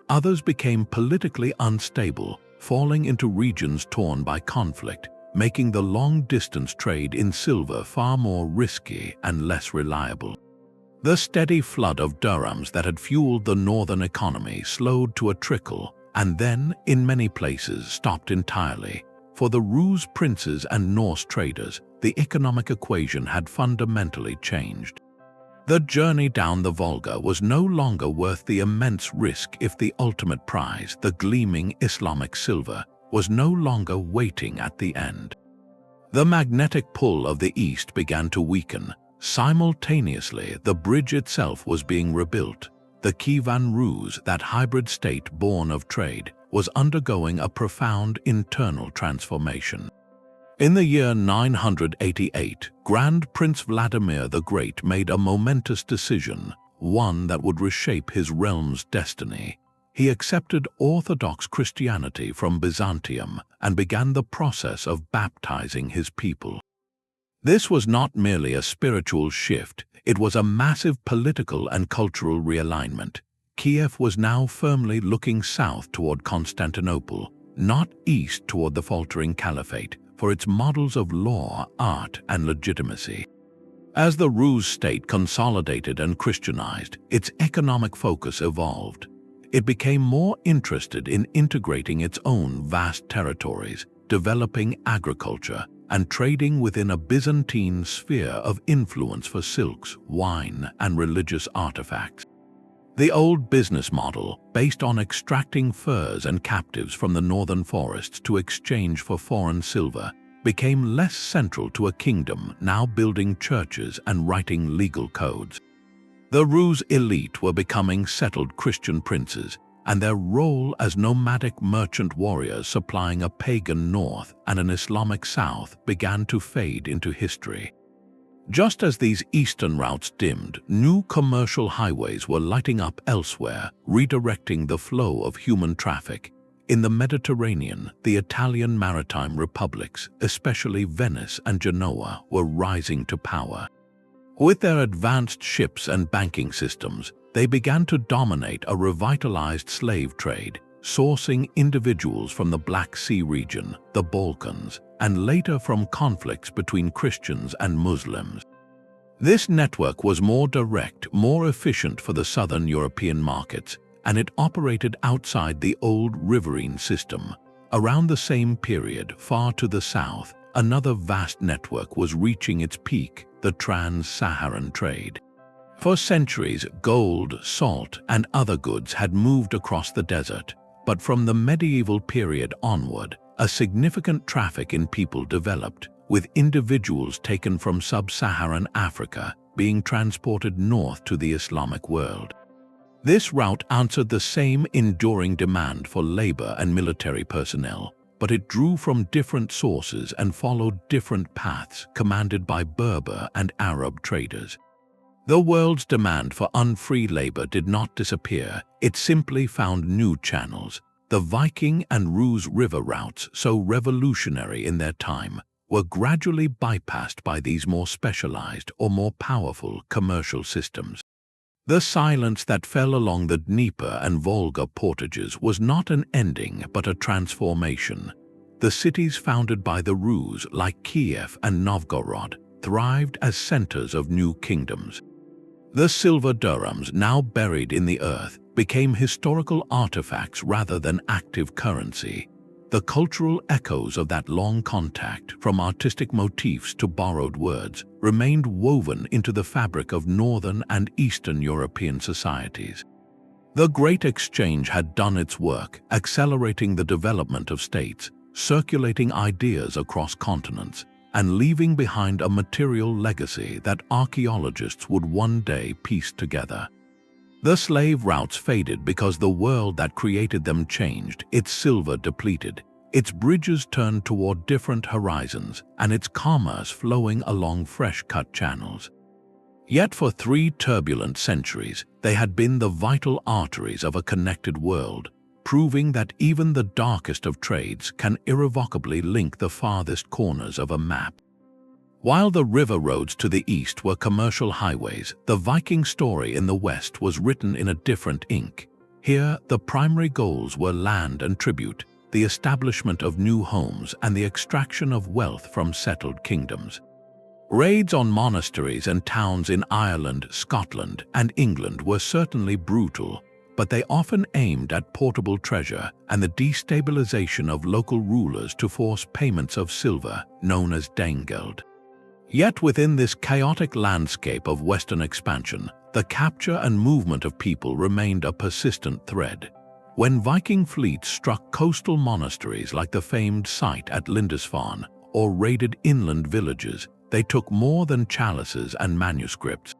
Others became politically unstable, falling into regions torn by conflict, making the long-distance trade in silver far more risky and less reliable. The steady flood of dirhams that had fueled the northern economy slowed to a trickle, and then, in many places, stopped entirely. For the Rus princes and Norse traders, the economic equation had fundamentally changed. The journey down the Volga was no longer worth the immense risk if the ultimate prize, the gleaming Islamic silver, was no longer waiting at the end. The magnetic pull of the East began to weaken. Simultaneously, the bridge itself was being rebuilt. The Kievan Rus, that hybrid state born of trade, was undergoing a profound internal transformation. In the year 988, Grand Prince Vladimir the Great made a momentous decision, one that would reshape his realm's destiny. He accepted Orthodox Christianity from Byzantium and began the process of baptizing his people. This was not merely a spiritual shift, it was a massive political and cultural realignment. Kiev was now firmly looking south toward Constantinople, not east toward the faltering Caliphate, for its models of law, art, and legitimacy. As the Rus state consolidated and Christianized, its economic focus evolved. It became more interested in integrating its own vast territories, developing agriculture, and trading within a Byzantine sphere of influence for silks, wine, and religious artifacts. The old business model, based on extracting furs and captives from the northern forests to exchange for foreign silver, became less central to a kingdom now building churches and writing legal codes. The Rus elite were becoming settled Christian princes, and their role as nomadic merchant warriors supplying a pagan north and an Islamic south began to fade into history. Just as these eastern routes dimmed, new commercial highways were lighting up elsewhere, redirecting the flow of human traffic. In the Mediterranean, the Italian maritime republics, especially Venice and Genoa, were rising to power. With their advanced ships and banking systems, they began to dominate a revitalized slave trade, sourcing individuals from the Black Sea region, the Balkans, and later from conflicts between Christians and Muslims. This network was more direct, more efficient for the southern European markets, and it operated outside the old riverine system. Around the same period, far to the south, another vast network was reaching its peak, the trans-Saharan trade. For centuries, gold, salt, and other goods had moved across the desert, but from the medieval period onward, a significant traffic in people developed, with individuals taken from sub-Saharan Africa being transported north to the Islamic world. This route answered the same enduring demand for labor and military personnel, but it drew from different sources and followed different paths commanded by Berber and Arab traders. The world's demand for unfree labor did not disappear, it simply found new channels. The Viking and Rus river routes, so revolutionary in their time, were gradually bypassed by these more specialized or more powerful commercial systems. The silence that fell along the Dnieper and Volga portages was not an ending but a transformation. The cities founded by the Rus, like Kiev and Novgorod, thrived as centers of new kingdoms. The silver dirhams, now buried in the earth, became historical artifacts rather than active currency. The cultural echoes of that long contact, from artistic motifs to borrowed words, remained woven into the fabric of Northern and Eastern European societies. The Great Exchange had done its work, accelerating the development of states, circulating ideas across continents, and leaving behind a material legacy that archaeologists would one day piece together. The slave routes faded because the world that created them changed, its silver depleted, its bridges turned toward different horizons, and its commerce flowing along fresh-cut channels. Yet for 3 turbulent centuries, they had been the vital arteries of a connected world, proving that even the darkest of trades can irrevocably link the farthest corners of a map. While the river roads to the east were commercial highways, the Viking story in the west was written in a different ink. Here, the primary goals were land and tribute, the establishment of new homes, and the extraction of wealth from settled kingdoms. Raids on monasteries and towns in Ireland, Scotland, and England were certainly brutal, but they often aimed at portable treasure and the destabilization of local rulers to force payments of silver, known as Danegeld. Yet within this chaotic landscape of Western expansion, the capture and movement of people remained a persistent thread. When Viking fleets struck coastal monasteries like the famed site at Lindisfarne or raided inland villages, they took more than chalices and manuscripts.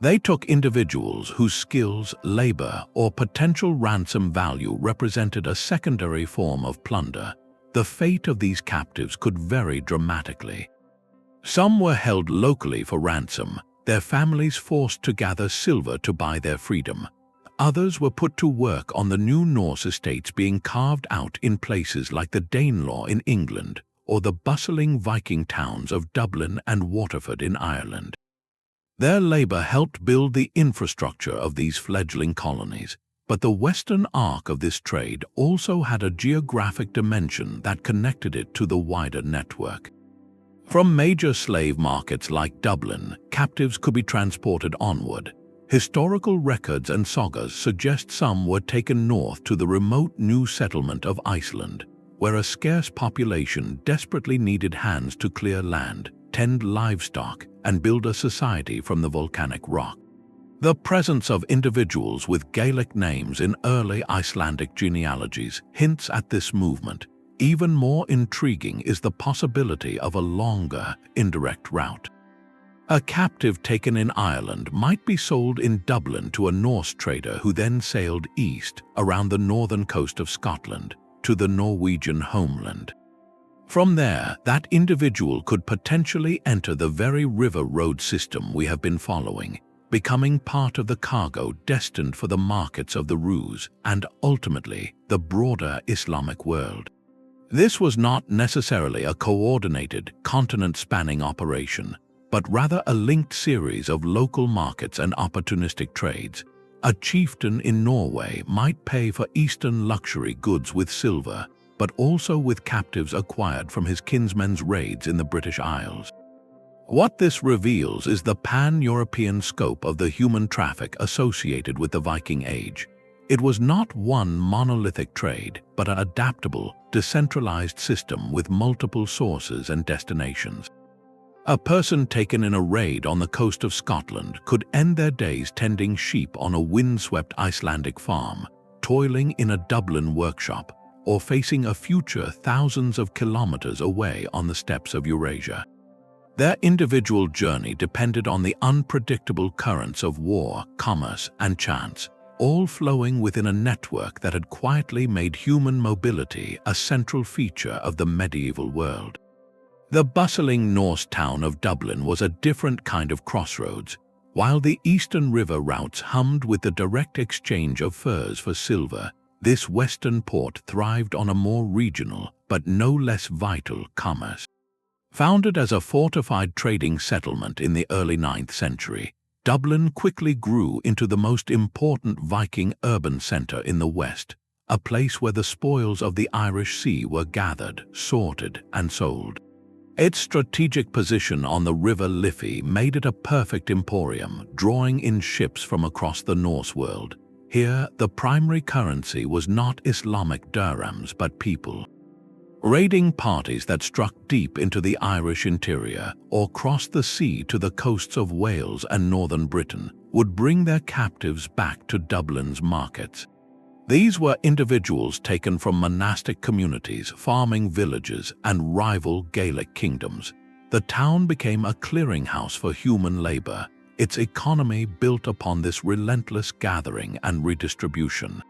They took individuals whose skills, labor, or potential ransom value represented a secondary form of plunder. The fate of these captives could vary dramatically. Some were held locally for ransom, their families forced to gather silver to buy their freedom. Others were put to work on the new Norse estates being carved out in places like the Danelaw in England or the bustling Viking towns of Dublin and Waterford in Ireland. Their labor helped build the infrastructure of these fledgling colonies, but the western arc of this trade also had a geographic dimension that connected it to the wider network. From major slave markets like Dublin, captives could be transported onward. Historical records and sagas suggest some were taken north to the remote new settlement of Iceland, where a scarce population desperately needed hands to clear land, tend livestock, and build a society from the volcanic rock. The presence of individuals with Gaelic names in early Icelandic genealogies hints at this movement. Even more intriguing is the possibility of a longer, indirect route. A captive taken in Ireland might be sold in Dublin to a Norse trader who then sailed east around the northern coast of Scotland to the Norwegian homeland. From there, that individual could potentially enter the very river road system we have been following, becoming part of the cargo destined for the markets of the Rus and ultimately the broader Islamic world. This was not necessarily a coordinated, continent-spanning operation, but rather a linked series of local markets and opportunistic trades. A chieftain in Norway might pay for Eastern luxury goods with silver, but also with captives acquired from his kinsmen's raids in the British Isles. What this reveals is the pan-European scope of the human traffic associated with the Viking Age. It was not one monolithic trade, but an adaptable, decentralized system with multiple sources and destinations. A person taken in a raid on the coast of Scotland could end their days tending sheep on a windswept Icelandic farm, toiling in a Dublin workshop, or facing a future thousands of kilometers away on the steppes of Eurasia. Their individual journey depended on the unpredictable currents of war, commerce, and chance, all flowing within a network that had quietly made human mobility a central feature of the medieval world. The bustling Norse town of Dublin was a different kind of crossroads. While the eastern river routes hummed with the direct exchange of furs for silver, this western port thrived on a more regional, but no less vital, commerce. Founded as a fortified trading settlement in the early 9th century, Dublin quickly grew into the most important Viking urban centre in the West, a place where the spoils of the Irish Sea were gathered, sorted, and sold. Its strategic position on the River Liffey made it a perfect emporium, drawing in ships from across the Norse world. Here, the primary currency was not Islamic dirhams but people. Raiding parties that struck deep into the Irish interior or crossed the sea to the coasts of Wales and northern Britain would bring their captives back to Dublin's markets. These were individuals taken from monastic communities, farming villages, and rival Gaelic kingdoms. The town became a clearinghouse for human labor, its economy built upon this relentless gathering and redistribution.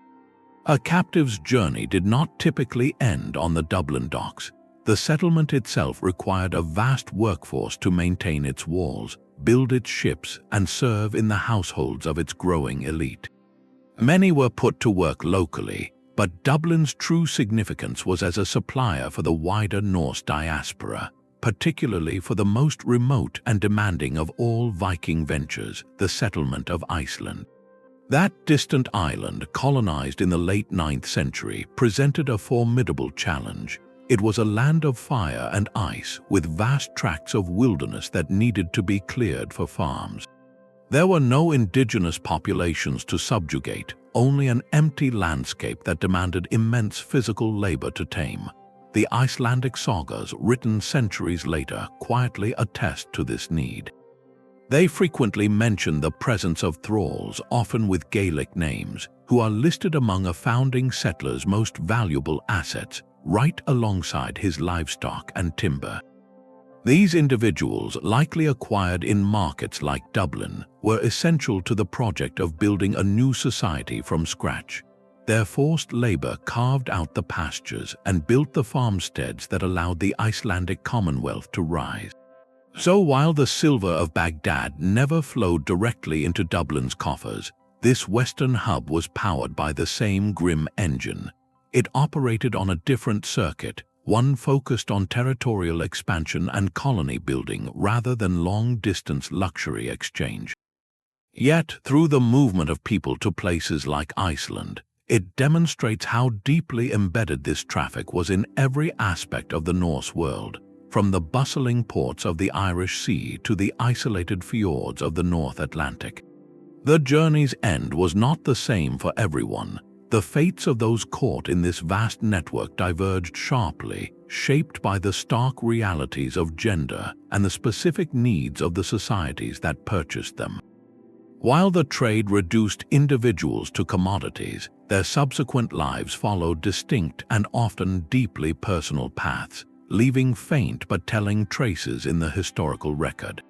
A captive's journey did not typically end on the Dublin docks. The settlement itself required a vast workforce to maintain its walls, build its ships, and serve in the households of its growing elite. Many were put to work locally, but Dublin's true significance was as a supplier for the wider Norse diaspora, particularly for the most remote and demanding of all Viking ventures, the settlement of Iceland. That distant island, colonized in the late 9th century, presented a formidable challenge. It was a land of fire and ice, with vast tracts of wilderness that needed to be cleared for farms. There were no indigenous populations to subjugate, only an empty landscape that demanded immense physical labor to tame. The Icelandic sagas, written centuries later, quietly attest to this need. They frequently mention the presence of thralls, often with Gaelic names, who are listed among a founding settler's most valuable assets, right alongside his livestock and timber. These individuals, likely acquired in markets like Dublin, were essential to the project of building a new society from scratch. Their forced labor carved out the pastures and built the farmsteads that allowed the Icelandic Commonwealth to rise. So while the silver of Baghdad never flowed directly into Dublin's coffers, this western hub was powered by the same grim engine. It operated on a different circuit, one focused on territorial expansion and colony building rather than long-distance luxury exchange. Yet, through the movement of people to places like Iceland, it demonstrates how deeply embedded this traffic was in every aspect of the Norse world, from the bustling ports of the Irish Sea to the isolated fjords of the North Atlantic. The journey's end was not the same for everyone. The fates of those caught in this vast network diverged sharply, shaped by the stark realities of gender and the specific needs of the societies that purchased them. While the trade reduced individuals to commodities, their subsequent lives followed distinct and often deeply personal paths, leaving faint but telling traces in the historical record.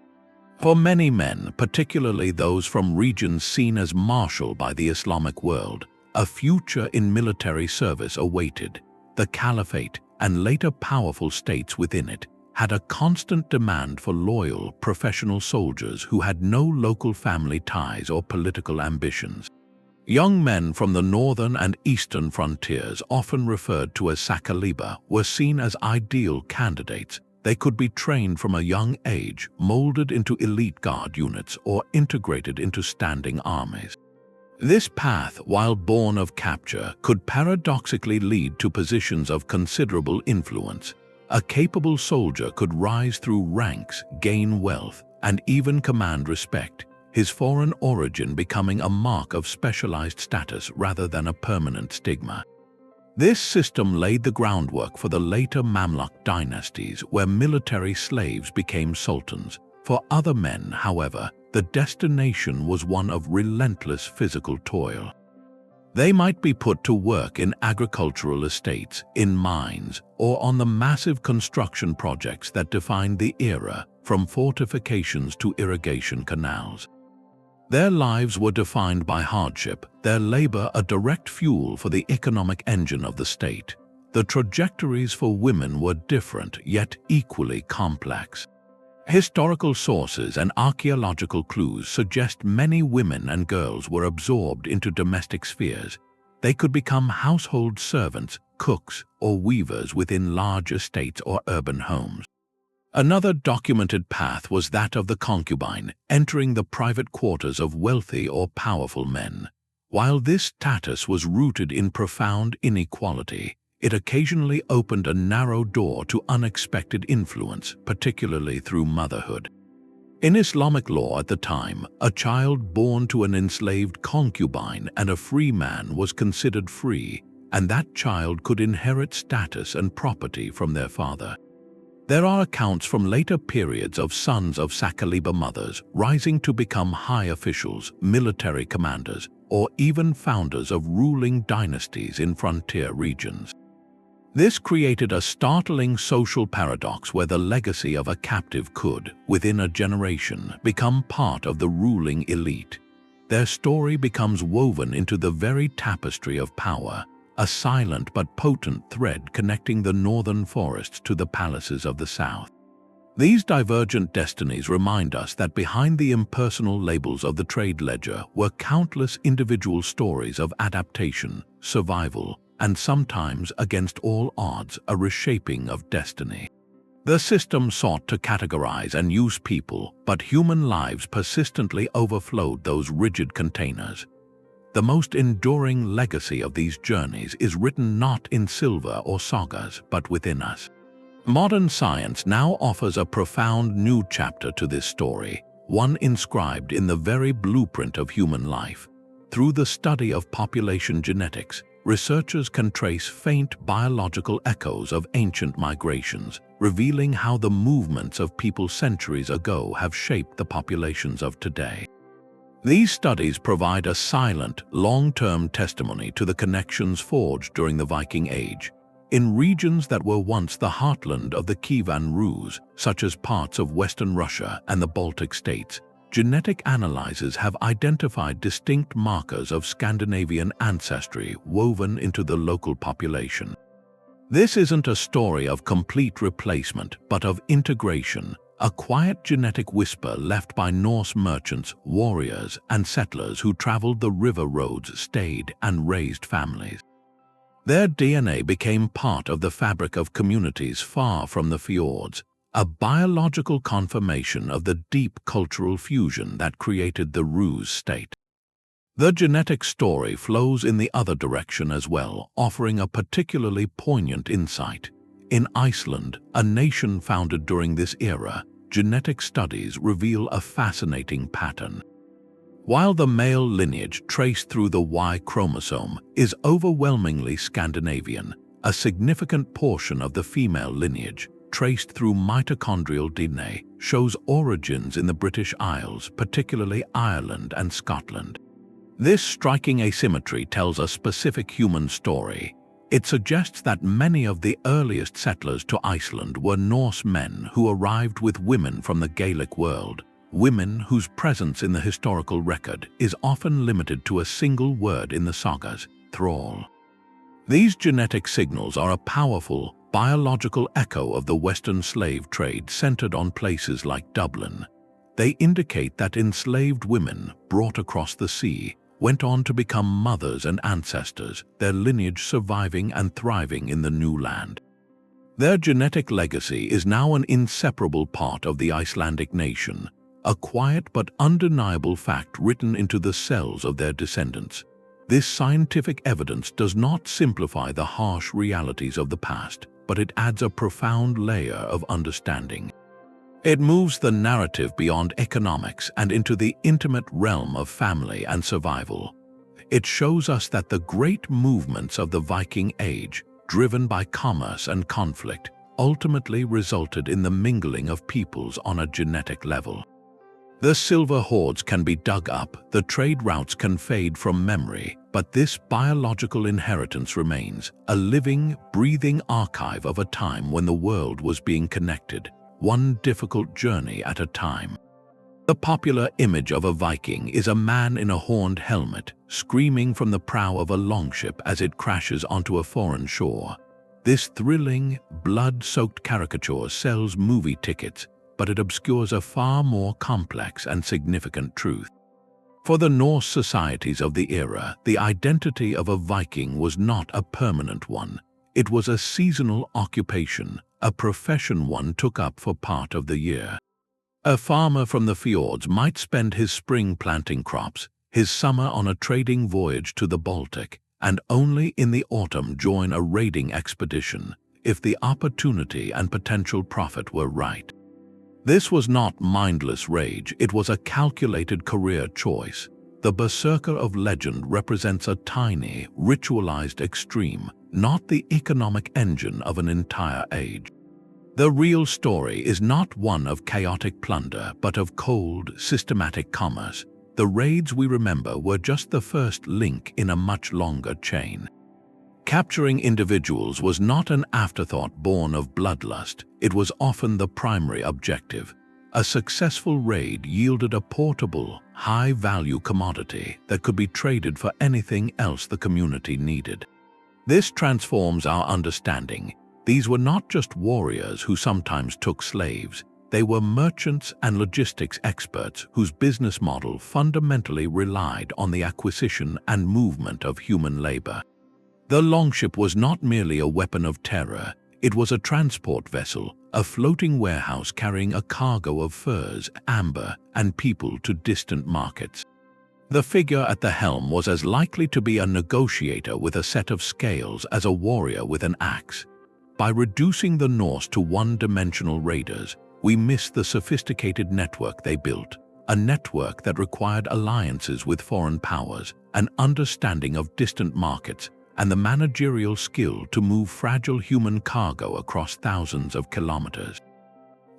For many men, particularly those from regions seen as martial by the Islamic world, a future in military service awaited. The Caliphate, and later powerful states within it, had a constant demand for loyal, professional soldiers who had no local family ties or political ambitions. Young men from the northern and eastern frontiers, often referred to as Saqaliba, were seen as ideal candidates. They could be trained from a young age, molded into elite guard units, or integrated into standing armies. This path, while born of capture, could paradoxically lead to positions of considerable influence. A capable soldier could rise through ranks, gain wealth, and even command respect, his foreign origin becoming a mark of specialized status rather than a permanent stigma. This system laid the groundwork for the later Mamluk dynasties, where military slaves became sultans. For other men, however, the destination was one of relentless physical toil. They might be put to work in agricultural estates, in mines, or on the massive construction projects that defined the era, from fortifications to irrigation canals. Their lives were defined by hardship, their labor a direct fuel for the economic engine of the state. The trajectories for women were different, yet equally complex. Historical sources and archaeological clues suggest many women and girls were absorbed into domestic spheres. They could become household servants, cooks, or weavers within large estates or urban homes. Another documented path was that of the concubine, entering the private quarters of wealthy or powerful men. While this status was rooted in profound inequality, it occasionally opened a narrow door to unexpected influence, particularly through motherhood. In Islamic law at the time, a child born to an enslaved concubine and a free man was considered free, and that child could inherit status and property from their father. There are accounts from later periods of sons of Saqaliba mothers rising to become high officials, military commanders, or even founders of ruling dynasties in frontier regions. This created a startling social paradox where the legacy of a captive could, within a generation, become part of the ruling elite. Their story becomes woven into the very tapestry of power, a silent but potent thread connecting the northern forests to the palaces of the south. These divergent destinies remind us that behind the impersonal labels of the trade ledger were countless individual stories of adaptation, survival, and sometimes, against all odds, a reshaping of destiny. The system sought to categorize and use people, but human lives persistently overflowed those rigid containers. The most enduring legacy of these journeys is written not in silver or sagas, but within us. Modern science now offers a profound new chapter to this story, one inscribed in the very blueprint of human life. Through the study of population genetics, researchers can trace faint biological echoes of ancient migrations, revealing how the movements of people centuries ago have shaped the populations of today. These studies provide a silent, long-term testimony to the connections forged during the Viking Age. In regions that were once the heartland of the Kievan Rus, such as parts of Western Russia and the Baltic states, genetic analyses have identified distinct markers of Scandinavian ancestry woven into the local population. This isn't a story of complete replacement, but of integration, a quiet genetic whisper left by Norse merchants, warriors, and settlers who traveled the river roads, stayed, and raised families. Their DNA became part of the fabric of communities far from the fjords, a biological confirmation of the deep cultural fusion that created the Rus state. The genetic story flows in the other direction as well, offering a particularly poignant insight. In Iceland, a nation founded during this era, genetic studies reveal a fascinating pattern. While the male lineage traced through the Y chromosome is overwhelmingly Scandinavian, a significant portion of the female lineage, traced through mitochondrial DNA, shows origins in the British Isles, particularly Ireland and Scotland. This striking asymmetry tells a specific human story. It suggests that many of the earliest settlers to Iceland were Norse men who arrived with women from the Gaelic world, women whose presence in the historical record is often limited to a single word in the sagas, þræl. These genetic signals are a powerful, biological echo of the Western slave trade centered on places like Dublin. They indicate that enslaved women, brought across the sea, went on to become mothers and ancestors, their lineage surviving and thriving in the new land. Their genetic legacy is now an inseparable part of the Icelandic nation, a quiet but undeniable fact written into the cells of their descendants. This scientific evidence does not simplify the harsh realities of the past, but it adds a profound layer of understanding. It moves the narrative beyond economics and into the intimate realm of family and survival. It shows us that the great movements of the Viking Age, driven by commerce and conflict, ultimately resulted in the mingling of peoples on a genetic level. The silver hoards can be dug up, the trade routes can fade from memory, but this biological inheritance remains, a living, breathing archive of a time when the world was being connected, one difficult journey at a time. The popular image of a Viking is a man in a horned helmet, screaming from the prow of a longship as it crashes onto a foreign shore. This thrilling, blood-soaked caricature sells movie tickets, but it obscures a far more complex and significant truth. For the Norse societies of the era, the identity of a Viking was not a permanent one. It was a seasonal occupation, a profession one took up for part of the year. A farmer from the fjords might spend his spring planting crops, his summer on a trading voyage to the Baltic, and only in the autumn join a raiding expedition, if the opportunity and potential profit were right. This was not mindless rage, it was a calculated career choice. The berserker of legend represents a tiny, ritualized extreme, not the economic engine of an entire age. The real story is not one of chaotic plunder, but of cold, systematic commerce. The raids we remember were just the first link in a much longer chain. Capturing individuals was not an afterthought born of bloodlust, it was often the primary objective. A successful raid yielded a portable, high-value commodity that could be traded for anything else the community needed. This transforms our understanding. These were not just warriors who sometimes took slaves, they were merchants and logistics experts whose business model fundamentally relied on the acquisition and movement of human labor. The longship was not merely a weapon of terror, it was a transport vessel, a floating warehouse carrying a cargo of furs, amber, and people to distant markets. The figure at the helm was as likely to be a negotiator with a set of scales as a warrior with an axe. By reducing the Norse to one-dimensional raiders, we miss the sophisticated network they built, a network that required alliances with foreign powers, an understanding of distant markets, and the managerial skill to move fragile human cargo across thousands of kilometers.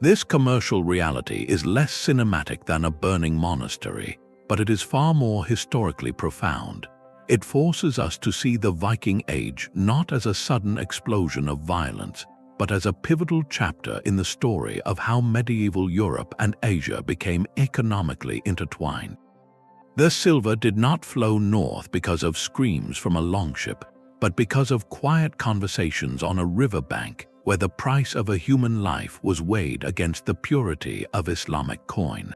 This commercial reality is less cinematic than a burning monastery, but it is far more historically profound. It forces us to see the Viking Age not as a sudden explosion of violence, but as a pivotal chapter in the story of how medieval Europe and Asia became economically intertwined. The silver did not flow north because of screams from a longship, but because of quiet conversations on a riverbank where the price of a human life was weighed against the purity of Islamic coin.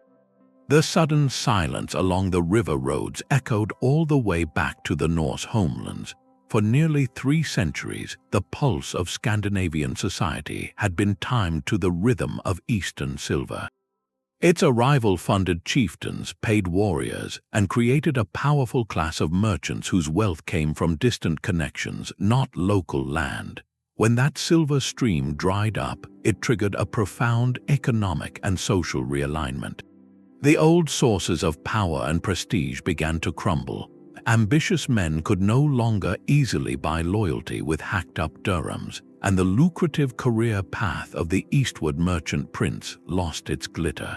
The sudden silence along the river roads echoed all the way back to the Norse homelands. For nearly 3 centuries, the pulse of Scandinavian society had been timed to the rhythm of Eastern silver. Its arrival funded chieftains, paid warriors, and created a powerful class of merchants whose wealth came from distant connections, not local land. When that silver stream dried up, it triggered a profound economic and social realignment. The old sources of power and prestige began to crumble. Ambitious men could no longer easily buy loyalty with hacked-up dirhams, and the lucrative career path of the eastward merchant prince lost its glitter.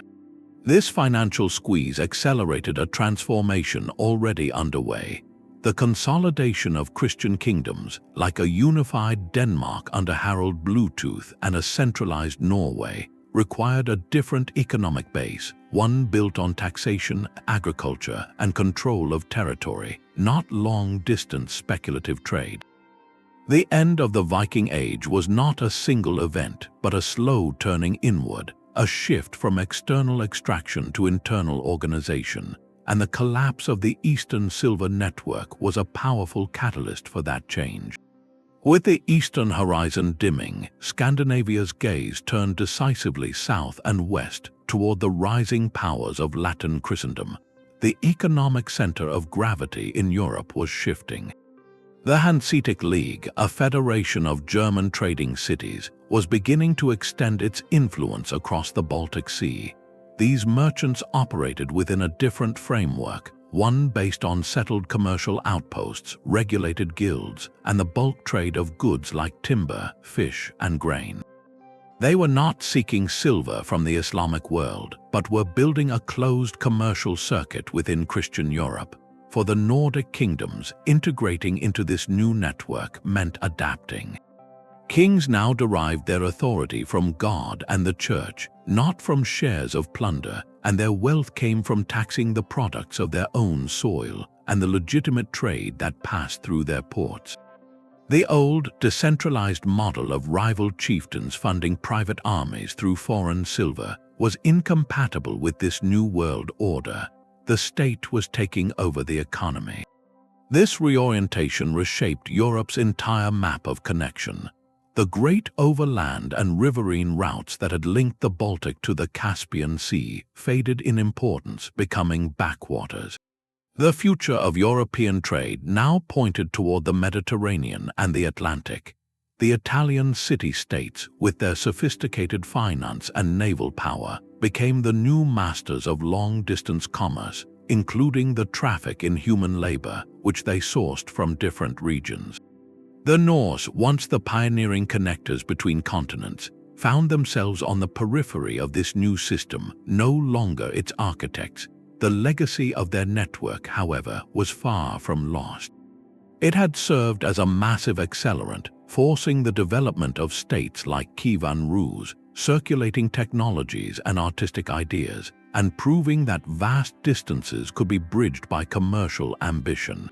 This financial squeeze accelerated a transformation already underway. The consolidation of Christian kingdoms, like a unified Denmark under Harald Bluetooth and a centralized Norway, required a different economic base, one built on taxation, agriculture, and control of territory, not long-distance speculative trade. The end of the Viking Age was not a single event, but a slow turning inward, a shift from external extraction to internal organization, and the collapse of the Eastern Silver Network was a powerful catalyst for that change. With the eastern horizon dimming, Scandinavia's gaze turned decisively south and west toward the rising powers of Latin Christendom. The economic center of gravity in Europe was shifting. The Hanseatic League, a federation of German trading cities, was beginning to extend its influence across the Baltic Sea. These merchants operated within a different framework, one based on settled commercial outposts, regulated guilds, and the bulk trade of goods like timber, fish, and grain. They were not seeking silver from the Islamic world, but were building a closed commercial circuit within Christian Europe. For the Nordic kingdoms, integrating into this new network meant adapting. Kings now derived their authority from God and the Church, not from shares of plunder, and their wealth came from taxing the products of their own soil and the legitimate trade that passed through their ports. The old, decentralized model of rival chieftains funding private armies through foreign silver was incompatible with this new world order. The state was taking over the economy. This reorientation reshaped Europe's entire map of connection. The great overland and riverine routes that had linked the Baltic to the Caspian Sea faded in importance, becoming backwaters. The future of European trade now pointed toward the Mediterranean and the Atlantic. The Italian city-states, with their sophisticated finance and naval power, became the new masters of long-distance commerce, including the traffic in human labor, which they sourced from different regions. The Norse, once the pioneering connectors between continents, found themselves on the periphery of this new system, no longer its architects. The legacy of their network, however, was far from lost. It had served as a massive accelerant, forcing the development of states like Kiev and Rus, circulating technologies and artistic ideas, and proving that vast distances could be bridged by commercial ambition.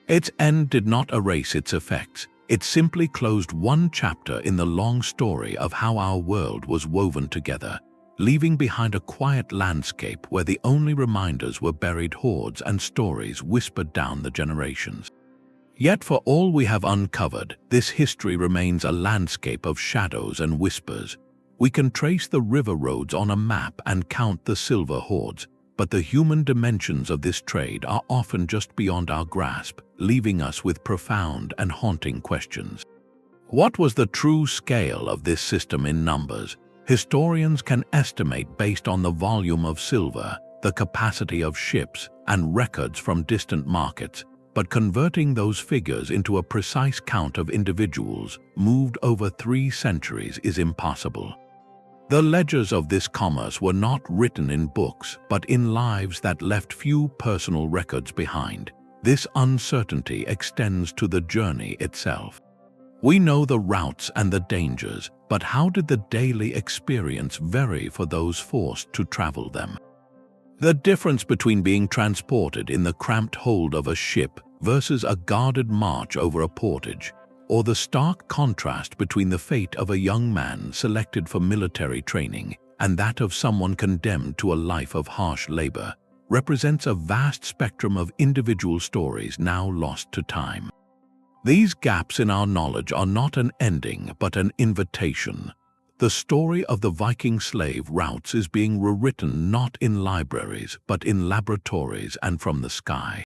Its end did not erase its effects. It simply closed one chapter in the long story of how our world was woven together, leaving behind a quiet landscape where the only reminders were buried hoards and stories whispered down the generations. Yet for all we have uncovered, this history remains a landscape of shadows and whispers. We can trace the river roads on a map and count the silver hoards, but the human dimensions of this trade are often just beyond our grasp, leaving us with profound and haunting questions. What was the true scale of this system in numbers? Historians can estimate based on the volume of silver, the capacity of ships, and records from distant markets, but converting those figures into a precise count of individuals moved over 3 centuries is impossible. The ledgers of this commerce were not written in books, but in lives that left few personal records behind. This uncertainty extends to the journey itself. We know the routes and the dangers, but how did the daily experience vary for those forced to travel them? The difference between being transported in the cramped hold of a ship versus a guarded march over a portage, or the stark contrast between the fate of a young man selected for military training and that of someone condemned to a life of harsh labor, represents a vast spectrum of individual stories now lost to time. These gaps in our knowledge are not an ending but an invitation. The story of the Viking slave routes is being rewritten not in libraries but in laboratories and from the sky.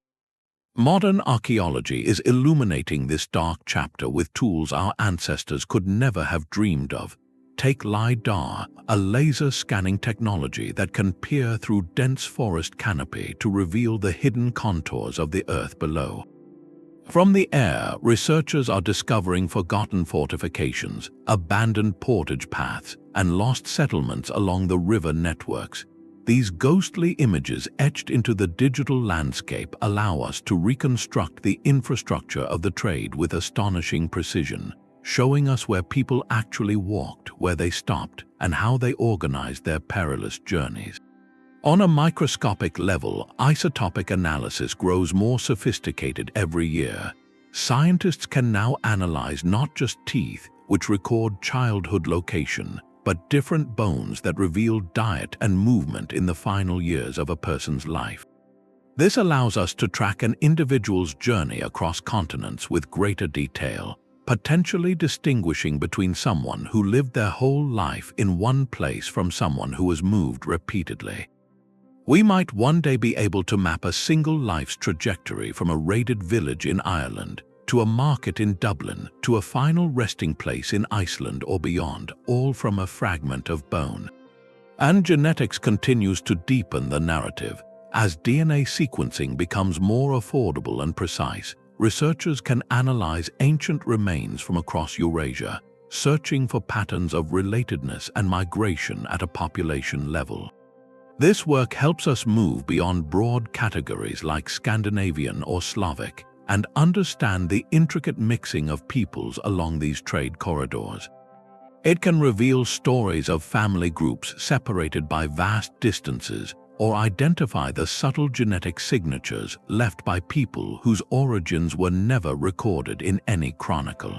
Modern archaeology is illuminating this dark chapter with tools our ancestors could never have dreamed of. Take LiDAR, a laser scanning technology that can peer through dense forest canopy to reveal the hidden contours of the earth below. From the air, researchers are discovering forgotten fortifications, abandoned portage paths, and lost settlements along the river networks. These ghostly images etched into the digital landscape allow us to reconstruct the infrastructure of the trade with astonishing precision, showing us where people actually walked, where they stopped, and how they organized their perilous journeys. On a microscopic level, isotopic analysis grows more sophisticated every year. Scientists can now analyze not just teeth, which record childhood location, but different bones that reveal diet and movement in the final years of a person's life. This allows us to track an individual's journey across continents with greater detail, potentially distinguishing between someone who lived their whole life in one place from someone who has moved repeatedly. We might one day be able to map a single life's trajectory from a raided village in Ireland to a market in Dublin to a final resting place in Iceland or beyond, all from a fragment of bone. And genetics continues to deepen the narrative. As DNA sequencing becomes more affordable and precise, researchers can analyze ancient remains from across Eurasia, searching for patterns of relatedness and migration at a population level. This work helps us move beyond broad categories like Scandinavian or Slavic and understand the intricate mixing of peoples along these trade corridors. It can reveal stories of family groups separated by vast distances or identify the subtle genetic signatures left by people whose origins were never recorded in any chronicle.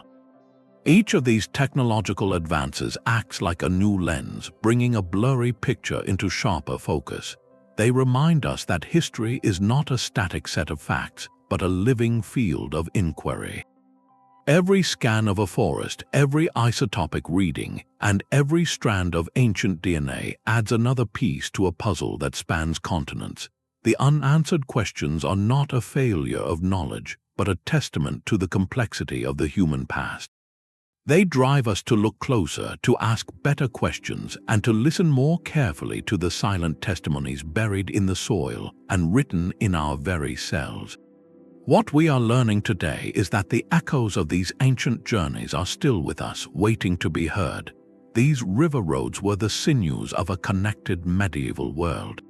Each of these technological advances acts like a new lens, bringing a blurry picture into sharper focus. They remind us that history is not a static set of facts, but a living field of inquiry. Every scan of a forest, every isotopic reading, and every strand of ancient DNA adds another piece to a puzzle that spans continents. The unanswered questions are not a failure of knowledge, but a testament to the complexity of the human past. They drive us to look closer, to ask better questions, and to listen more carefully to the silent testimonies buried in the soil and written in our very cells. What we are learning today is that the echoes of these ancient journeys are still with us, waiting to be heard. These river roads were the sinews of a connected medieval world.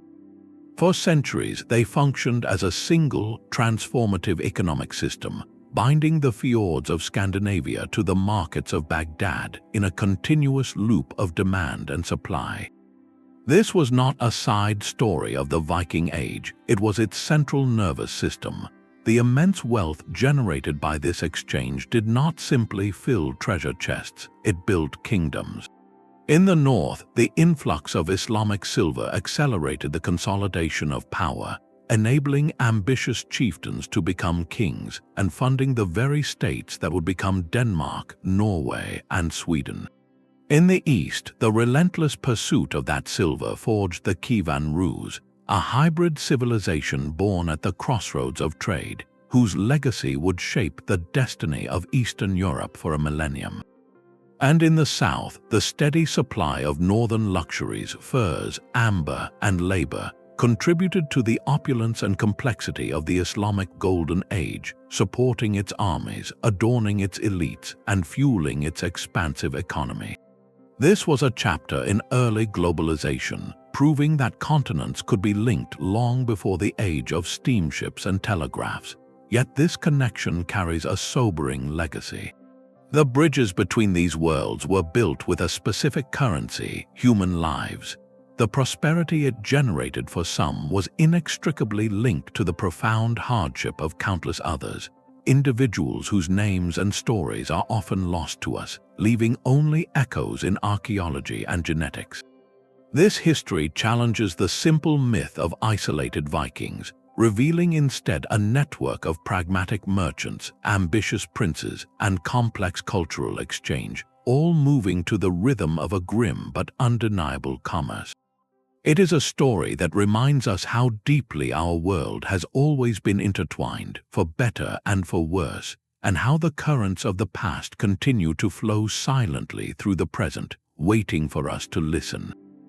For centuries, they functioned as a single, transformative economic system, binding the fjords of Scandinavia to the markets of Baghdad in a continuous loop of demand and supply. This was not a side story of the Viking Age, it was its central nervous system. The immense wealth generated by this exchange did not simply fill treasure chests, it built kingdoms. In the north, the influx of Islamic silver accelerated the consolidation of power, enabling ambitious chieftains to become kings and funding the very states that would become Denmark, Norway, and Sweden. In the east, the relentless pursuit of that silver forged the Kievan Rus, a hybrid civilization born at the crossroads of trade, whose legacy would shape the destiny of Eastern Europe for a millennium. And in the south, the steady supply of northern luxuries, furs, amber, and labor, contributed to the opulence and complexity of the Islamic Golden Age, supporting its armies, adorning its elites, and fueling its expansive economy. This was a chapter in early globalization, proving that continents could be linked long before the age of steamships and telegraphs. Yet this connection carries a sobering legacy. The bridges between these worlds were built with a specific currency: human lives. The prosperity it generated for some was inextricably linked to the profound hardship of countless others, individuals whose names and stories are often lost to us, leaving only echoes in archaeology and genetics. This history challenges the simple myth of isolated Vikings, revealing instead a network of pragmatic merchants, ambitious princes, and complex cultural exchange, all moving to the rhythm of a grim but undeniable commerce. It is a story that reminds us how deeply our world has always been intertwined, for better and for worse, and how the currents of the past continue to flow silently through the present, waiting for us to listen.